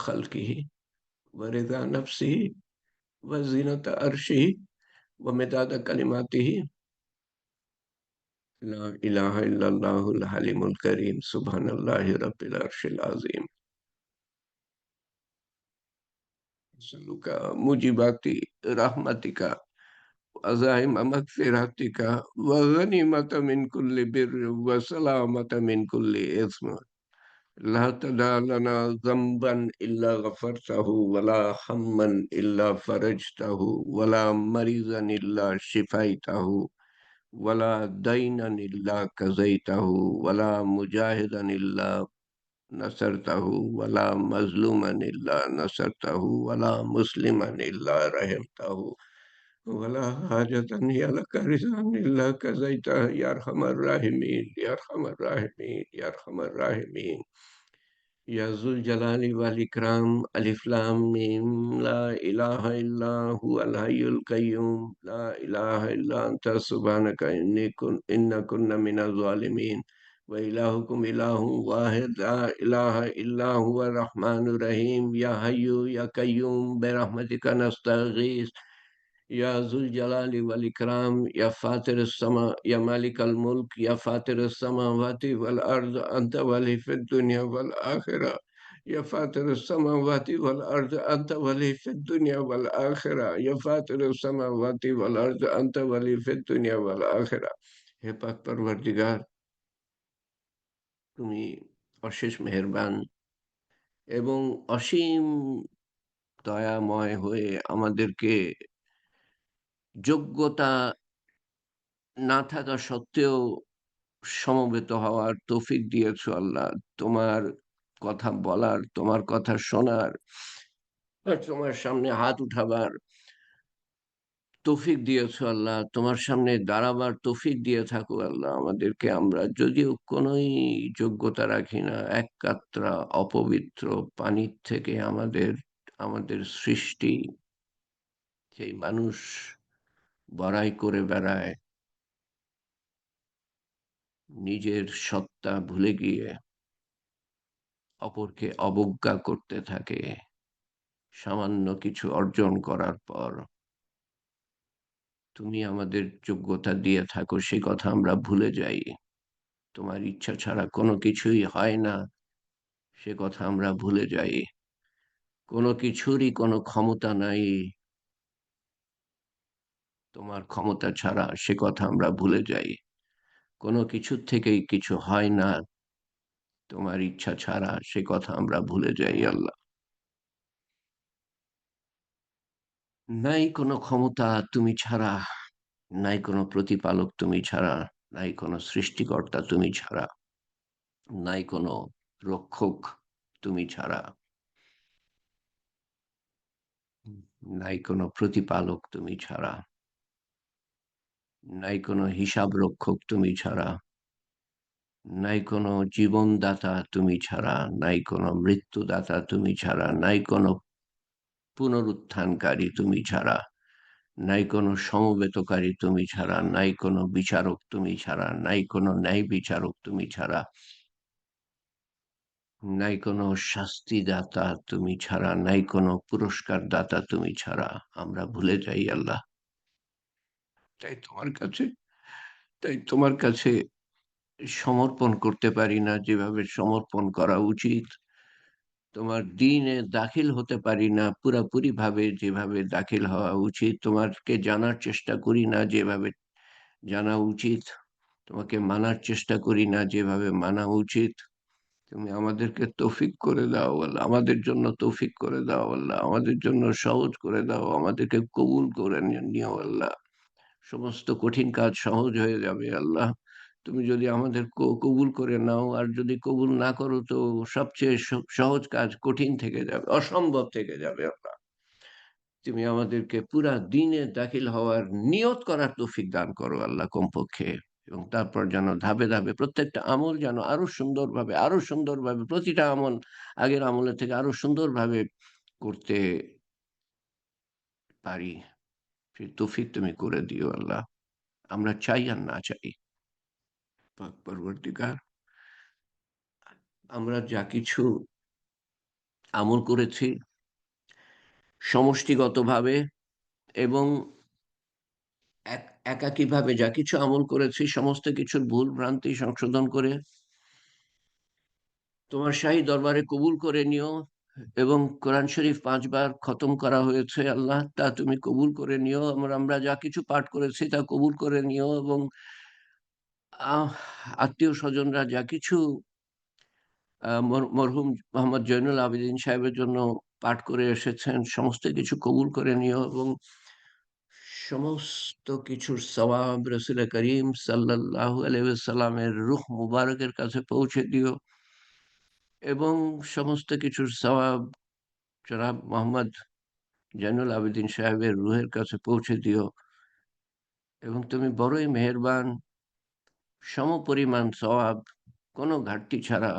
খালকিহি ওয়া রিদা নাফসিহি ওয়া জিনাতা আরশিহি ওয়া মিদাদা কালিমাতিহি। লা ইলাহা ইল্লাল্লাহুল হালিমুল কারীম। সুবহানাল্লাহি রাব্বিল আরশিল আযীম। আসালুকা মুজিবাতি রাহমাতিকা وعزائم مغفرتك وغنيمة من كل بر وسلامة من كل إثم. لا تدع لنا ذنبا إلا غفرته ولا هما إلا فرجته ولا مريضا إلا شفيته ولا دينا إلا قضيته ولا مجاهدا إلا نصرته ولا مظلوما إلا نصرته ولا مسلما إلا رحمته ولا حاجة هي لك رضا إلا قضيتها يا أرحم الراحمين يا أرحم الراحمين يا أرحم الراحمين يا ذو الجلال والإكرام. ألف لام ميم. لا إله إلا هو الحي القيوم لا إله إلا أنت سبحانك إنا كنا من الظالمين. وإلهكم إله واحد لا إله إلا هو الرحمن الرحيم يا حي يا قيوم برحمتك نستغيث يا ذو الجلال والإكرام يا فاطر السماء يا مالك الملك يا فاطر السماوات والأرض أنت ولي في الدنيا والآخرة يا فاطر السماوات والأرض أنت ولي في الدنيا والآخرة يا فاطر السماوات والأرض أنت ولي في الدنيا والآخرة হে পাক পরওয়ারদিগার, তুমি অশেষ মেহেরবান এবং অসীম দয়াময় হয়ে আমাদেরকে যোগ্যতা না থাকা সত্ত্বেও সমবেত হওয়ার তৌফিক দিয়েছো আল্লাহ। তোমার কথা বলার, তোমার কথা শোনার, আর তোমার সামনে হাত উঠাবার তৌফিক দিয়েছো আল্লাহ। তোমার সামনে দাঁড়াবার তৌফিক দিয়ে থাকো আল্লাহ আমাদেরকে। আমরা যদিও কোনোই যোগ্যতা রাখি না, এক কাতরা অপবিত্র পানির থেকে আমাদের আমাদের সৃষ্টি, সেই মানুষ বড়াই করে বেড়ায়, নিজের সত্তা ভুলে গিয়ে অপরকে অবজ্ঞা করতে থাকে। সামান্য কিছু অর্জন করার পর তুমি আমাদের যোগ্যতা দিয়ে থাকো, সে কথা আমরা ভুলে যাই। তোমার ইচ্ছা ছাড়া কোনো কিছুই হয় না, সে কথা আমরা ভুলে যাই। কোনো কিছুরই কোনো ক্ষমতা নাই তোমার ক্ষমতা ছাড়া, সে কথা আমরা ভুলে যাই। কোনো কিছুর থেকেই কিছু হয় না তোমার ইচ্ছা ছাড়া, সে কথা আমরা ভুলে যাই আল্লাহ। নাই কোনো ক্ষমতা তুমি ছাড়া, নাই কোনো প্রতিপালক তুমি ছাড়া, নাই কোনো সৃষ্টিকর্তা তুমি ছাড়া, নাই কোনো রক্ষক তুমি ছাড়া, নাই কোনো প্রতিপালক তুমি ছাড়া, নাই কোনো হিসাব রক্ষক তুমি ছাড়া, নাই কোনো জীবনদাতা তুমি ছাড়া, নাই কোনো মৃত্যুদাতা তুমি ছাড়া, নাই কোনো পুনরুত্থানকারী তুমি ছাড়া, নাই কোনো সমবেতকারী তুমি ছাড়া, নাই কোনো বিচারক তুমি ছাড়া, নাই কোনো ন্যায় বিচারক তুমি ছাড়া, নাই কোনো শাস্তিদাতা তুমি ছাড়া, নাই কোনো পুরস্কার দাতা তুমি ছাড়া। আমরা ভুলে যাই আল্লাহ। তাই তোমার কাছে তাই তোমার কাছে সমর্পণ করতে পারি না যেভাবে সমর্পণ করা উচিত। তোমার দ্বীনে দাখিল হতে পারি না পুরাপুরিভাবে যেভাবে দাখিল হওয়া উচিত। তোমাকে জানার চেষ্টা করি না যেভাবে জানা উচিত। তোমাকে মানার চেষ্টা করি না যেভাবে মানা উচিত। তুমি আমাদেরকে তৌফিক করে দাও আল্লাহ, আমাদের জন্য তৌফিক করে দাও আল্লাহ, আমাদের জন্য সহজ করে দাও, আমাদেরকে কবুল করে নিও আল্লাহ। সমস্ত কঠিন কাজ সহজ হয়ে যাবে আল্লাহ। তুমি যদি আমাদের কবুল করে নাও, আর যদি কবুল না করো তো সবচেয়ে সহজ কাজ কঠিন থেকে যাবে, অসম্ভব থেকে যাবে আল্লাহ। তুমি আমাদেরকে পুরা দিনে দাখিল হওয়ার নিয়ত করার তৌফিক দান করো আল্লাহ কমপক্ষে। এবং তারপর যেন ধাপে ধাপে প্রত্যেকটা আমল যেন আরো সুন্দরভাবে প্রতিটা আমল আগের আমলের থেকে আরো সুন্দরভাবে করতে পারি, সেই তৌফিক তুমি করে দিও আল্লাহ। আমরা চাই আর না চাই, পাক পরবর্তীকার, আমরা যা কিছু আমল করেছি সমষ্টিগতভাবে এবং একাকীভাবে যা কিছু আমল করেছি, সমস্ত কিছুর ভুল ভ্রান্তি সংশোধন করে তোমার শাহী দরবারে কবুল করে নিও। এবং কোরআন শরীফ ৫ বার খতম করা হয়েছে আল্লাহ, তা তুমি কবুল করে নিও। আমরা যা কিছু পাঠ করেছি তা কবুল করে নিও। এবং আত্মীয় স্বজনরা যা কিছু মরহুম মোহাম্মদ জয়নুল আবেদিন সাহেবের জন্য পাঠ করে এসেছেন, সমস্ত কিছু কবুল করে নিও। এবং সমস্ত কিছুর সওয়াব রসুল করিম সাল্লাল্লাহু আলাইহি ওয়াসাল্লামের রূহ মুবারকের কাছে পৌঁছে দিও। এবং সমস্ত কিছুর সওয়াব জনাব মোহাম্মদ জয়নুল আবেদিন সাহেবের রুহের কাছে পৌঁছে দিও। এবং তুমি বড়ই মেহেরবান, সমপরিমাণ সওয়াব কোনো ঘাটতি ছাড়া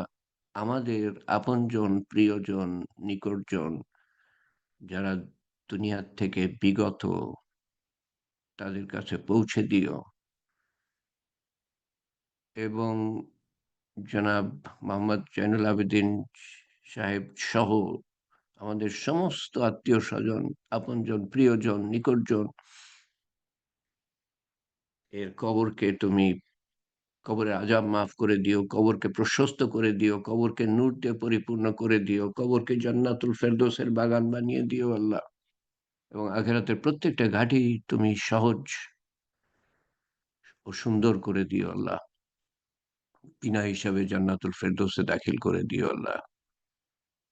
আমাদের আপনজন, প্রিয়জন, নিকটজন যারা দুনিয়ার থেকে বিগত, তাদের কাছে পৌঁছে দিও। এবং জনাব মোহাম্মদ জয়নুল আবেদিন সাহেব সহ আমাদের সমস্ত আত্মীয়-স্বজন, আপনজন, প্রিয়জন, নিকটজন এর কবরকে তুমি কবরের আযাব মাফ করে দিও, কবরকে প্রশস্ত করে দিও, কবরকে নূর দিয়ে পরিপূর্ণ করে দিও, কবরকে জান্নাতুল ফেরদৌসের বাগান বানিয়ে দিও আল্লাহ। এবং আখিরাতের প্রত্যেকটা ঘাঁটি তুমি সহজ ও সুন্দর করে দিও আল্লাহ। বিনা হিসাবে জান্নাতুল ফেরদৌসে দাখিল করে দিও আল্লাহ।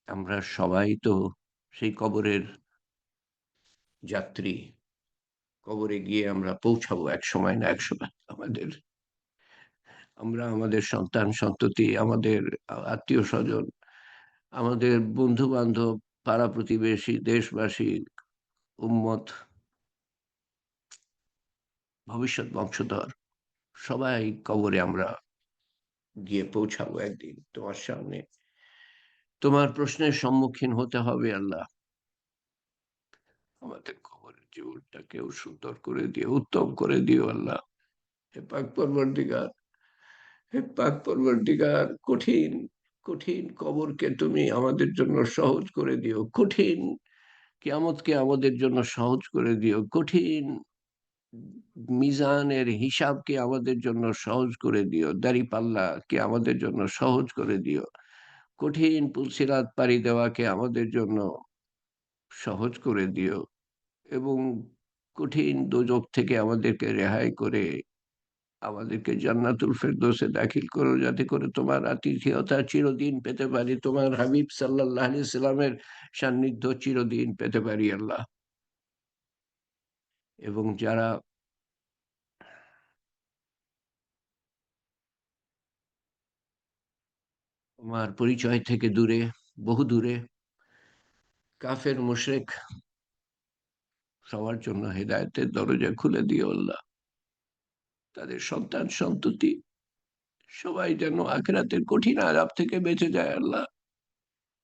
আমরা সবাই তো সেই কবরের যাত্রী। কবরে গিয়ে আমরা পৌঁছাবো একসময় না একসময়। আমরা আমাদের সন্তান-সন্ততি, আমাদের আত্মীয়-স্বজন, আমাদের বন্ধু-বান্ধব, পাড়া-প্রতিবেশী, দেশবাসী, উম্মত, ভবিষ্যৎ বংশধর সবাই কবরে আমরা গিয়ে পৌঁছাবো একদিন তোমার সামনে। তোমার প্রশ্নের সম্মুখীন হতে হবে আল্লাহ। আমাদের কবরের জীবনটাকেও সুন্দর করে দিও, উত্তম করে দিও আল্লাহ। হে পাক পরওয়ারদিগার, হে পাক পরওয়ারদিগার, কঠিন কঠিন কবরকে তুমি আমাদের জন্য সহজ করে দিও। কঠিন কিয়ামতকে আমাদের জন্য সহজ করে দিও। কঠিন মিজানের হিসাবকে আমাদের জন্য সহজ করে দিও। দাঁড়িপাল্লাকে আমাদের জন্য সহজ করে দিও। কঠিন পুলসিরাত পাড়ি দেওয়াকে আমাদের জন্য সহজ করে দিও এবং কঠিন দোজখ থেকে আমাদেরকে রেহাই করে আমাদেরকে জান্নাতুল ফেরদৌসে দাখিল করো, যাতে করে তোমার আতিথেয়তা চিরদিন পেতে পারি, তোমার হাবিব সাল্লাল্লাহু আলাইহি সাল্লামের সান্নিধ্য চিরদিন পেতে পারি আল্লাহ। এবং যারা তোমার পরিচয় থেকে দূরে, বহু দূরে, কাফের মুশরিক, সবার জন্য হেদায়েতের দরজা খুলে দিও আল্লাহ। তাদের সন্তান সন্ততি সবাই যেন আখিরাতের কঠিন আযাব থেকে বেঁচে যায় আল্লাহ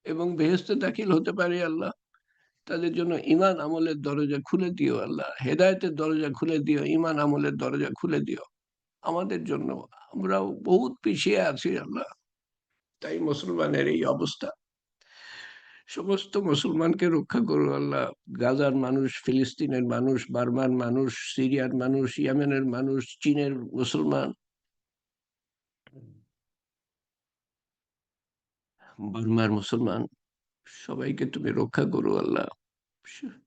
এবং বেহেশতে দাখিল হতে পারে আল্লাহ। তাদের জন্য ঈমান আমলের দরজা খুলে দিও আল্লাহ। হেদায়েতের দরজা খুলে দিও, ঈমান আমলের দরজা খুলে দিও। আমাদের জন্য আমরাও বহুত পিছিয়ে আছি আল্লাহ। তাই মুসলমানের এই অবস্থা। সমস্ত মুসলমানকে রক্ষা করো আল্লাহ। গাজার মানুষ, ফিলিস্তিনের মানুষ, বার্মার মানুষ, সিরিয়ার মানুষ, ইয়েমেনের মানুষ, চীনের মুসলমান, বার্মার মুসলমান, সবাইকে তুমি রক্ষা করো আল্লাহ। স-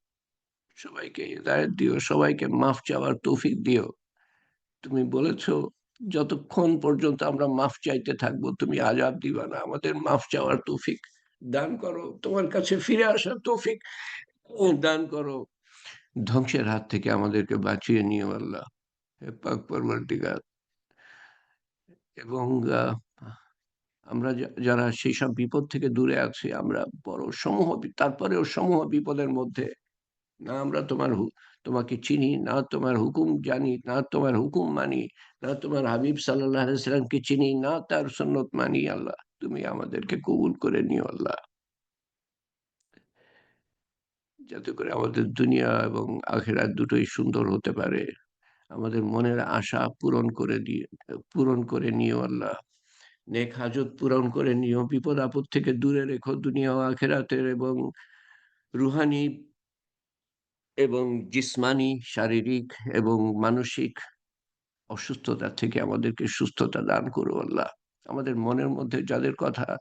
সবাইকে হিদায়াত দিও, সবাইকে মাফ চাওয়ার তৌফিক দিও। তুমি বলেছো যতক্ষণ পর্যন্ত আমরা মাফ চাইতে থাকবো তুমি আযাব দিবা না। আমাদের মাফ চাওয়ার তৌফিক দান করো, তোমার কাছে ফিরে আসার তৌফিক দান করো। ধ্বংসের হাত থেকে আমাদেরকে বাঁচিয়ে নিও আল্লাহ। হে পাক পরওয়ারদিগার। এবং আমরা যারা সেই সব বিপদ থেকে দূরে আছি, আমরা বড় সমূহ তারপরেও সমূহ বিপদের মধ্যে, না আমরা তোমাকে চিনি, না তোমার হুকুম জানি, না তোমার হুকুম মানি, না তোমার হাবিব সাল্লাল্লাহু আলাইহি সাল্লামকে চিনি, না তার সুন্নত মানি আল্লাহ। তুমি আমাদেরকে কবুল করে নিও আল্লাহ। যাতে করে আমাদের দুনিয়া এবং আখিরাত দুটোই সুন্দর হতে পারে। আমাদের মনের আশা পূরণ করে নিও আল্লাহ। নেক হাজত পূরণ করে নিও। বিপদ আপদ থেকে দূরে রেখো দুনিয়া ও আখিরাতের, এবং রুহানি এবং জিসমানি, শারীরিক এবং মানসিক অসুস্থতা থেকে আমাদেরকে সুস্থতা দান করো আল্লাহ। আমাদের মনের মধ্যে যাদের কথা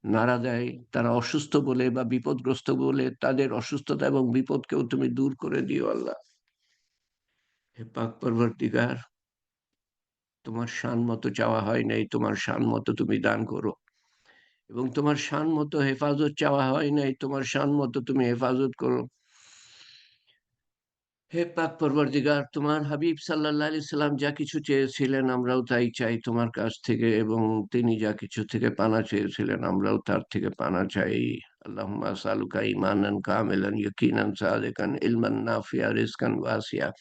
নাড়া দেয়, তারা অসুস্থ বলে বা বিপদগ্রস্ত বলে, তাদের অসুস্থতা এবং বিপদকেও তুমি দূর করে দিও আল্লাহ। হে পাক পরওয়ারদিগার, তোমার শান মতো চাওয়া হয় নাই, তোমার শান মতো তুমি দান করো। এবং তোমার শান মতো হেফাজত চাওয়া হয় নাই, তোমার শান মতো তুমি হেফাজত করো। হে পাক পরওয়ারদিগার, তোমার হাবিব সাল্লাল্লাহু আলাইহি সাল্লাম যা কিছু চেয়েছিলেন আমরাও তাই চাই তোমার কাছ থেকে, এবং তিনি যা কিছু থেকে পানা চেয়েছিলেন আমরাও তার থেকে পানা চাই। আল্লাহুম্মা আসআলুকা ঈমানান কামিলান ইয়াকিনান সাদিকান ইলমান নাফিআ রিজকান ওয়াসিআ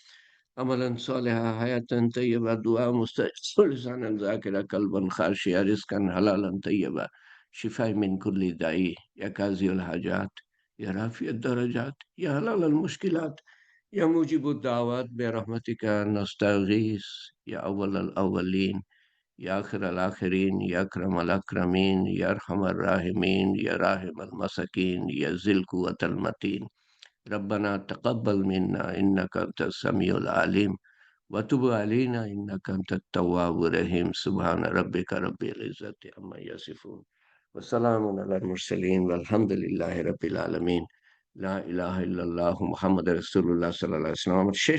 আমালান সালিহা হায়াতান তাইয়্যিবা দুআ মুস্তাজাব লিসানান যাকিরা কলবান খাশিয়া রিজকান হালালান তাইয়্যিবা শিফাء মিন কুল্লি দাই ইয়া কাযিয়াল হাজাত ইয়া রাফি'আদ দারাজাত ইয়া হালালাল মুশকিলাত ইয়া মুজিবুদ দাওয়াত বিরহমাতিকা নাস্তাগীস ইয়া আউয়ালাল আউয়ালিন या आखिरल आखिरीन, या अकरमल अकरमीन, या अरहमर राहिमीन, या राहिमल मसाकीन, या ज़िल कुव्वतल मतीन। रब्बना तक़ब्बल मिन्ना इन्नका अंतस समीउल अलीम व तुब अलैना इन्नका अंतत तव्वाबुर रहीम। सुब्हान रब्बिका रब्बिल इज़्ज़ति अम्मा यसिफून व सलामुन अलल मुरसलीन वल्हम्दुलिल्लाहि रब्बिल आलमीन। ला इलाहा इल्लल्लाहु मुहम्मदुर रसूलुल्लाह सल्लल्लाहु अलैहि वसल्लम। শেষ